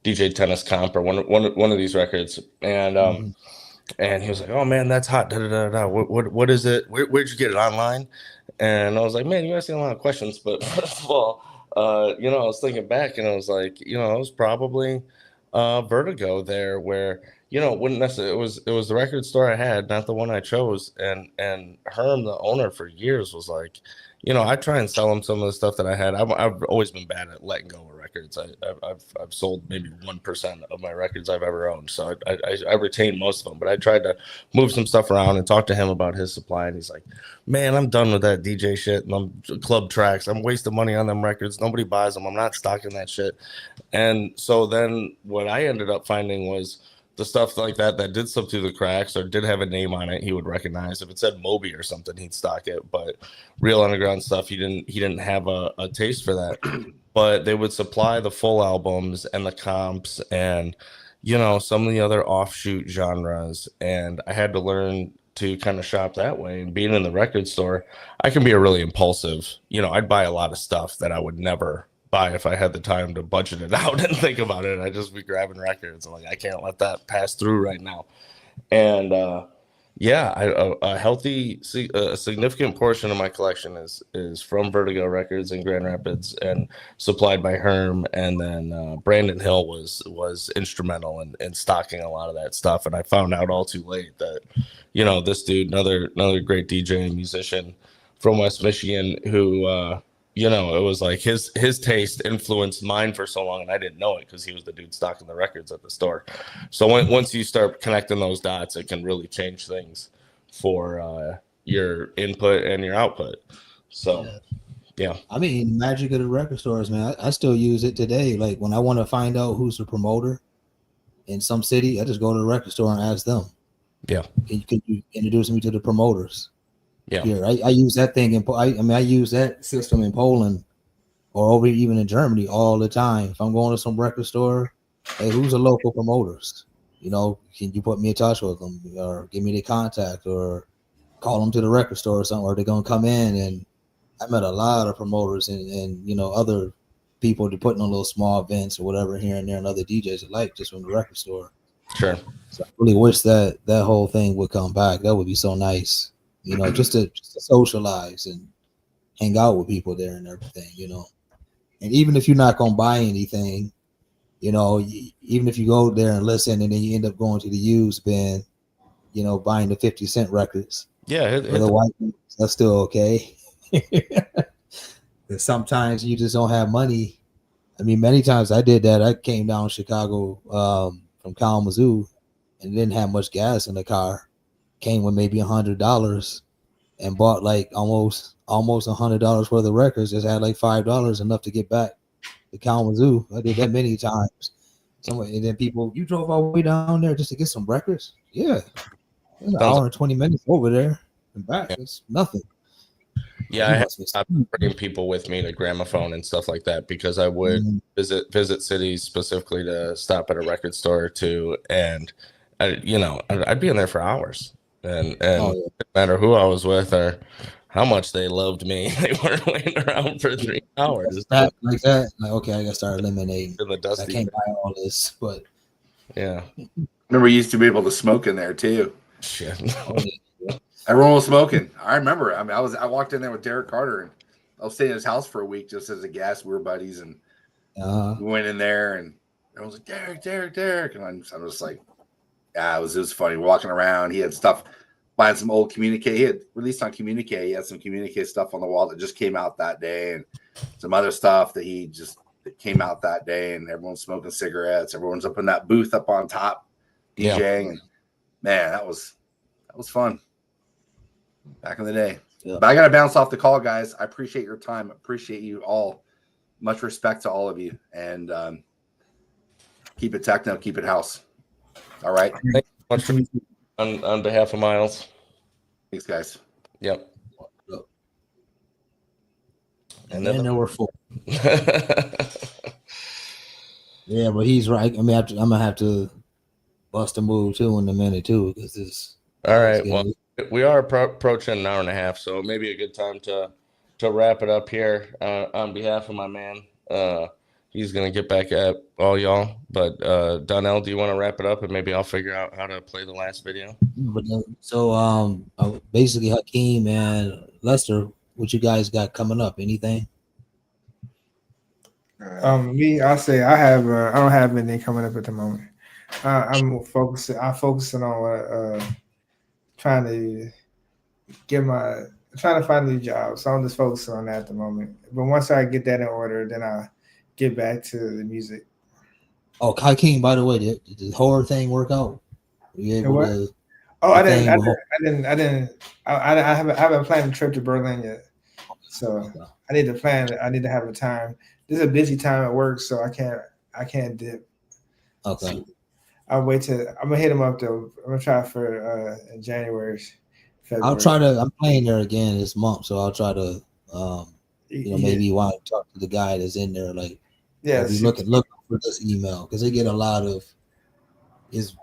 DJ Tennis Comp or one of these records, and and he was like, "Oh man, that's hot. Da, da, da, da. What is it? Where'd you get it, online?" And I was like, "Man, you asking a lot of questions." But first of all, I was thinking back, and I was like, it was probably Vertigo there, where wouldn't necessarily. It was the record store I had, not the one I chose. And Herm, the owner for years, was like, I try and sell him some of the stuff that I had. I've always been bad at letting go of records. I've sold maybe 1% of my records I've ever owned, so I retain most of them. But I tried to move some stuff around and talk to him about his supply, and he's like, "Man, I'm done with that DJ shit and I'm club tracks. I'm wasting money on them records. Nobody buys them. I'm not stocking that shit." And so then what I ended up finding was the stuff like that did slip through the cracks or did have a name on it, he would recognize. If it said Moby or something, he'd stock it. But real underground stuff, he didn't have a taste for that. But they would supply the full albums and the comps and some of the other offshoot genres. And I had to learn to kind of shop that way. And being in the record store, I can be a really impulsive. I'd buy a lot of stuff that I would never buy if I had the time to budget it out and think about it. I'd just be grabbing records. I'm like, I can't let that pass through right now. And a significant portion of my collection is from Vertigo Records in Grand Rapids and supplied by Herm. And then Brandon Hill was instrumental in stocking a lot of that stuff. And I found out all too late that, this dude, another great DJ and musician from West Michigan who, it was like his taste influenced mine for so long, and I didn't know it because he was the dude stocking the records at the store. So once you start connecting those dots, it can really change things for your input and your output. So, yeah. I mean, the magic of the record stores, man. I still use it today. Like when I want to find out who's the promoter in some city, I just go to the record store and ask them. Yeah. Can you introduce me to the promoters? Yeah, here I use that thing I use that system in Poland or over even in Germany all the time. If I'm going to some record store, hey, who's the local promoters? Can you put me in touch with them or give me their contact or call them to the record store or something? Or they're gonna come in. And I met a lot of promoters and other people to putting on little small events or whatever here and there, and other DJs alike just from the record store. Sure. So I really wish that whole thing would come back. That would be so nice. Just to socialize and hang out with people there and everything, And even if you're not going to buy anything, even if you go there and listen and then you end up going to the used bin, buying the 50-cent records. Yeah. For the white people, that's still okay. Sometimes you just don't have money. I mean, many times I did that. I came down to Chicago from Kalamazoo and didn't have much gas in the car. Came with maybe $100 and bought like almost $100 worth of records. Just had like $5 enough to get back to Kalamazoo. I did that many times. And then people, you drove all the way down there just to get some records? Yeah, it's an hour and 20 minutes over there and back. It's nothing. Yeah, I have bringing people with me to gramophone and stuff like that because I would visit cities specifically to stop at a record store or two, and I'd be in there for hours. And it didn't matter who I was with or how much they loved me, they weren't waiting around for 3 hours. Like that. Like, okay, I gotta start eliminating. In the dusty. I can't buy all this, but yeah. Remember, you used to be able to smoke in there too. Shit. Everyone was smoking. I remember. I mean, I walked in there with Derek Carter, and I was staying at his house for a week just as a guest. We were buddies, and we went in there, and everyone was like, Derek, and I'm just like. Yeah, it was funny walking around. He had stuff, buying some old communique. He had released on communique. He had some communique stuff on the wall that just came out that day, and some other stuff that that came out that day. And everyone's smoking cigarettes. Everyone's up in that booth up on top, DJing. Yeah. And man, that was fun back in the day. Yeah. But I gotta bounce off the call, guys. I appreciate your time. Appreciate you all. Much respect to all of you, and keep it techno, keep it house. All right. Thanks so much on behalf of Myles. Thanks, guys. Yep. And then there were 4. Yeah, but he's right. I mean, I'm gonna have to bust a move too in a minute too, because this. All right. Well, we are approaching an hour and a half, so maybe a good time to wrap it up here on behalf of my man. He's going to get back at all y'all. But Donnell, do you want to wrap it up and maybe I'll figure out how to play the last video? So basically Hakeem and Lester, what you guys got coming up? Anything? Me, I'll say I don't have anything coming up at the moment. I'm focusing on trying to trying to find a new job. So I'm just focusing on that at the moment. But once I get that in order, then I'll get back to the music. Oh, Kai King, by the way, did the horror thing work out? Were you able to? Oh, I haven't planned a trip to Berlin yet. So I need to plan it. I need to have a time. This is a busy time at work, so I can't dip. Okay. So I'm gonna hit him up though. I'm gonna try for in January. February. I'll try to. I'm playing there again this month, so I'll try to. Maybe you want to talk to the guy that's in there. Like, yeah, be looking for this email because they get a lot of.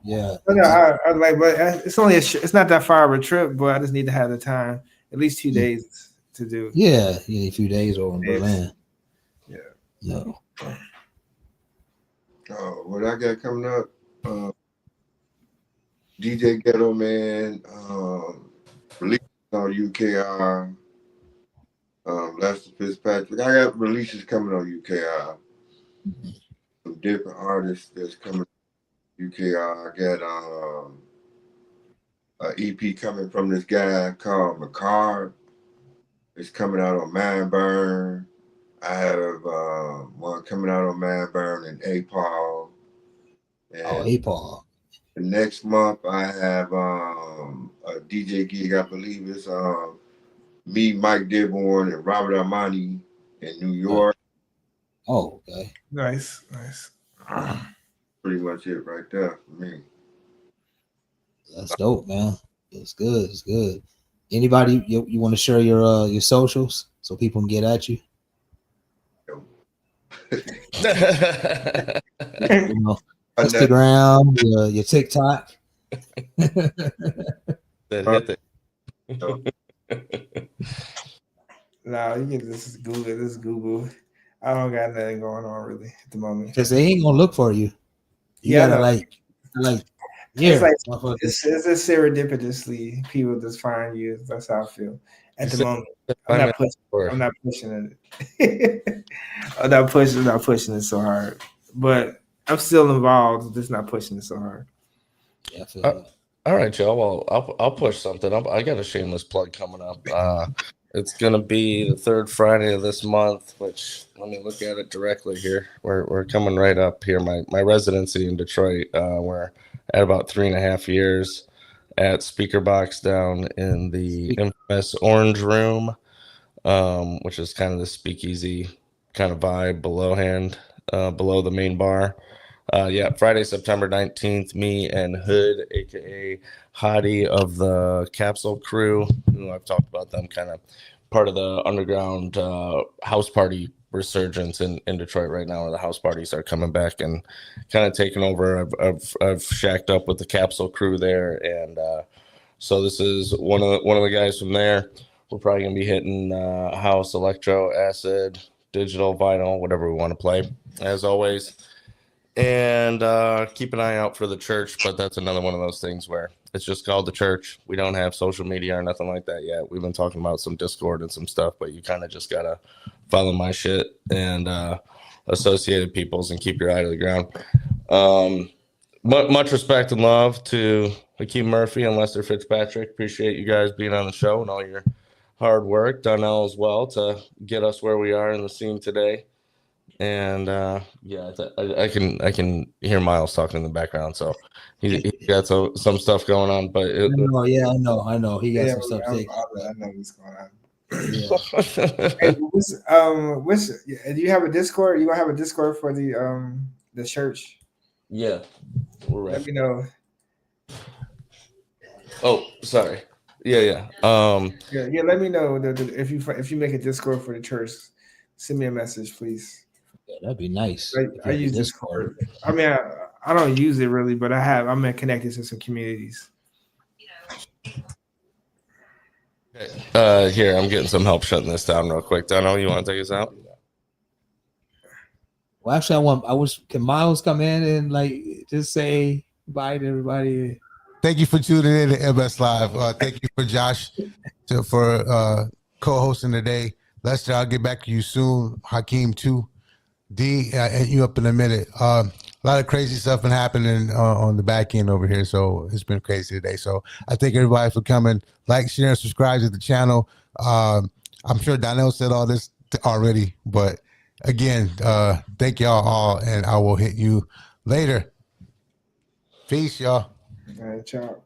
No, I like, but it's only it's not that far of a trip, but I just need to have the time, at least 2 days to do. Yeah, you need a few days over in Berlin. Yeah. What I got coming up, DJ Ghetto Man, releases on UKR, Lester Fitzpatrick. I got releases coming on UKR. Some different artists that's coming. UKR. I got an EP coming from this guy called McCard. It's coming out on Man Burn. I have one coming out on Man Burn and A-Paul. A-Paul. The next month I have a DJ gig. I believe it's me, Mike Dearborn, and Robert Armani in New York. Oh, okay. Nice. Pretty much it right there for me. That's dope, man. It's good. Anybody you want to share your socials so people can get at you? Instagram, your TikTok. No, you can just Google. I don't got nothing going on really at the moment. Because they ain't gonna look for you. You gotta like it's just serendipitously people just find you. That's how I feel at the moment. I'm not pushing it. I'm not pushing it so hard. But I'm still involved, just not pushing it so hard. Yeah, I feel that. All right, Joe. Well, I'll push something up. I got a shameless plug coming up. It's gonna be the third Friday of this month, which let me look at it directly here. We're coming right up here. My residency in Detroit. We're at about 3.5 years at Speaker Box down in the infamous Orange Room, which is kind of the speakeasy kind of vibe below the main bar. Friday, September 19th, me and Hood, aka Hottie of the Capsule Crew, who I've talked about them, kind of part of the underground house party resurgence in Detroit right now, where the house parties are coming back and kind of taking over. I've shacked up with the Capsule Crew there, and so this is one of the guys from there. We're probably gonna be hitting house, electro, acid, digital, vinyl, whatever we want to play, as always. And keep an eye out for the church, but that's another one of those things where it's just called the church. We don't have social media or nothing like that yet. We've been talking about some Discord and some stuff, but you kind of just gotta follow my shit and Associated Peoples and keep your eye to the ground. Much respect and love to Hakeem Murphy and Lester Fitzpatrick. Appreciate you guys being on the show and all your hard work. Donnell as well to get us where we are in the scene today. And I can hear Myles talking in the background, so he got some stuff going on. But I know he got some stuff. I know what's going on. Hey, do you have a Discord? You gonna have a Discord for the church? Yeah, we're ready. Let me know. Oh, sorry. Yeah. Let me know if you make a Discord for the church. Send me a message, please. Yeah, that'd be nice. I use Discord. I mean, I don't use it really, but I'm connected to some communities. Here, I'm getting some help shutting this down real quick. Donnell, you want to take us out? Well, actually, can Myles come in and just say bye to everybody? Thank you for tuning in to MS Live. Thank you for Josh for co-hosting today. Lester, I'll get back to you soon. Hakeem too. D, you up in a minute. a lot of crazy stuff been happening on the back end over here. So it's been crazy today. So I thank everybody for coming. Like, share, and subscribe to the channel. I'm sure Donnell said all this already, but again, thank y'all all, and I will hit you later. Peace, y'all. All right, ciao.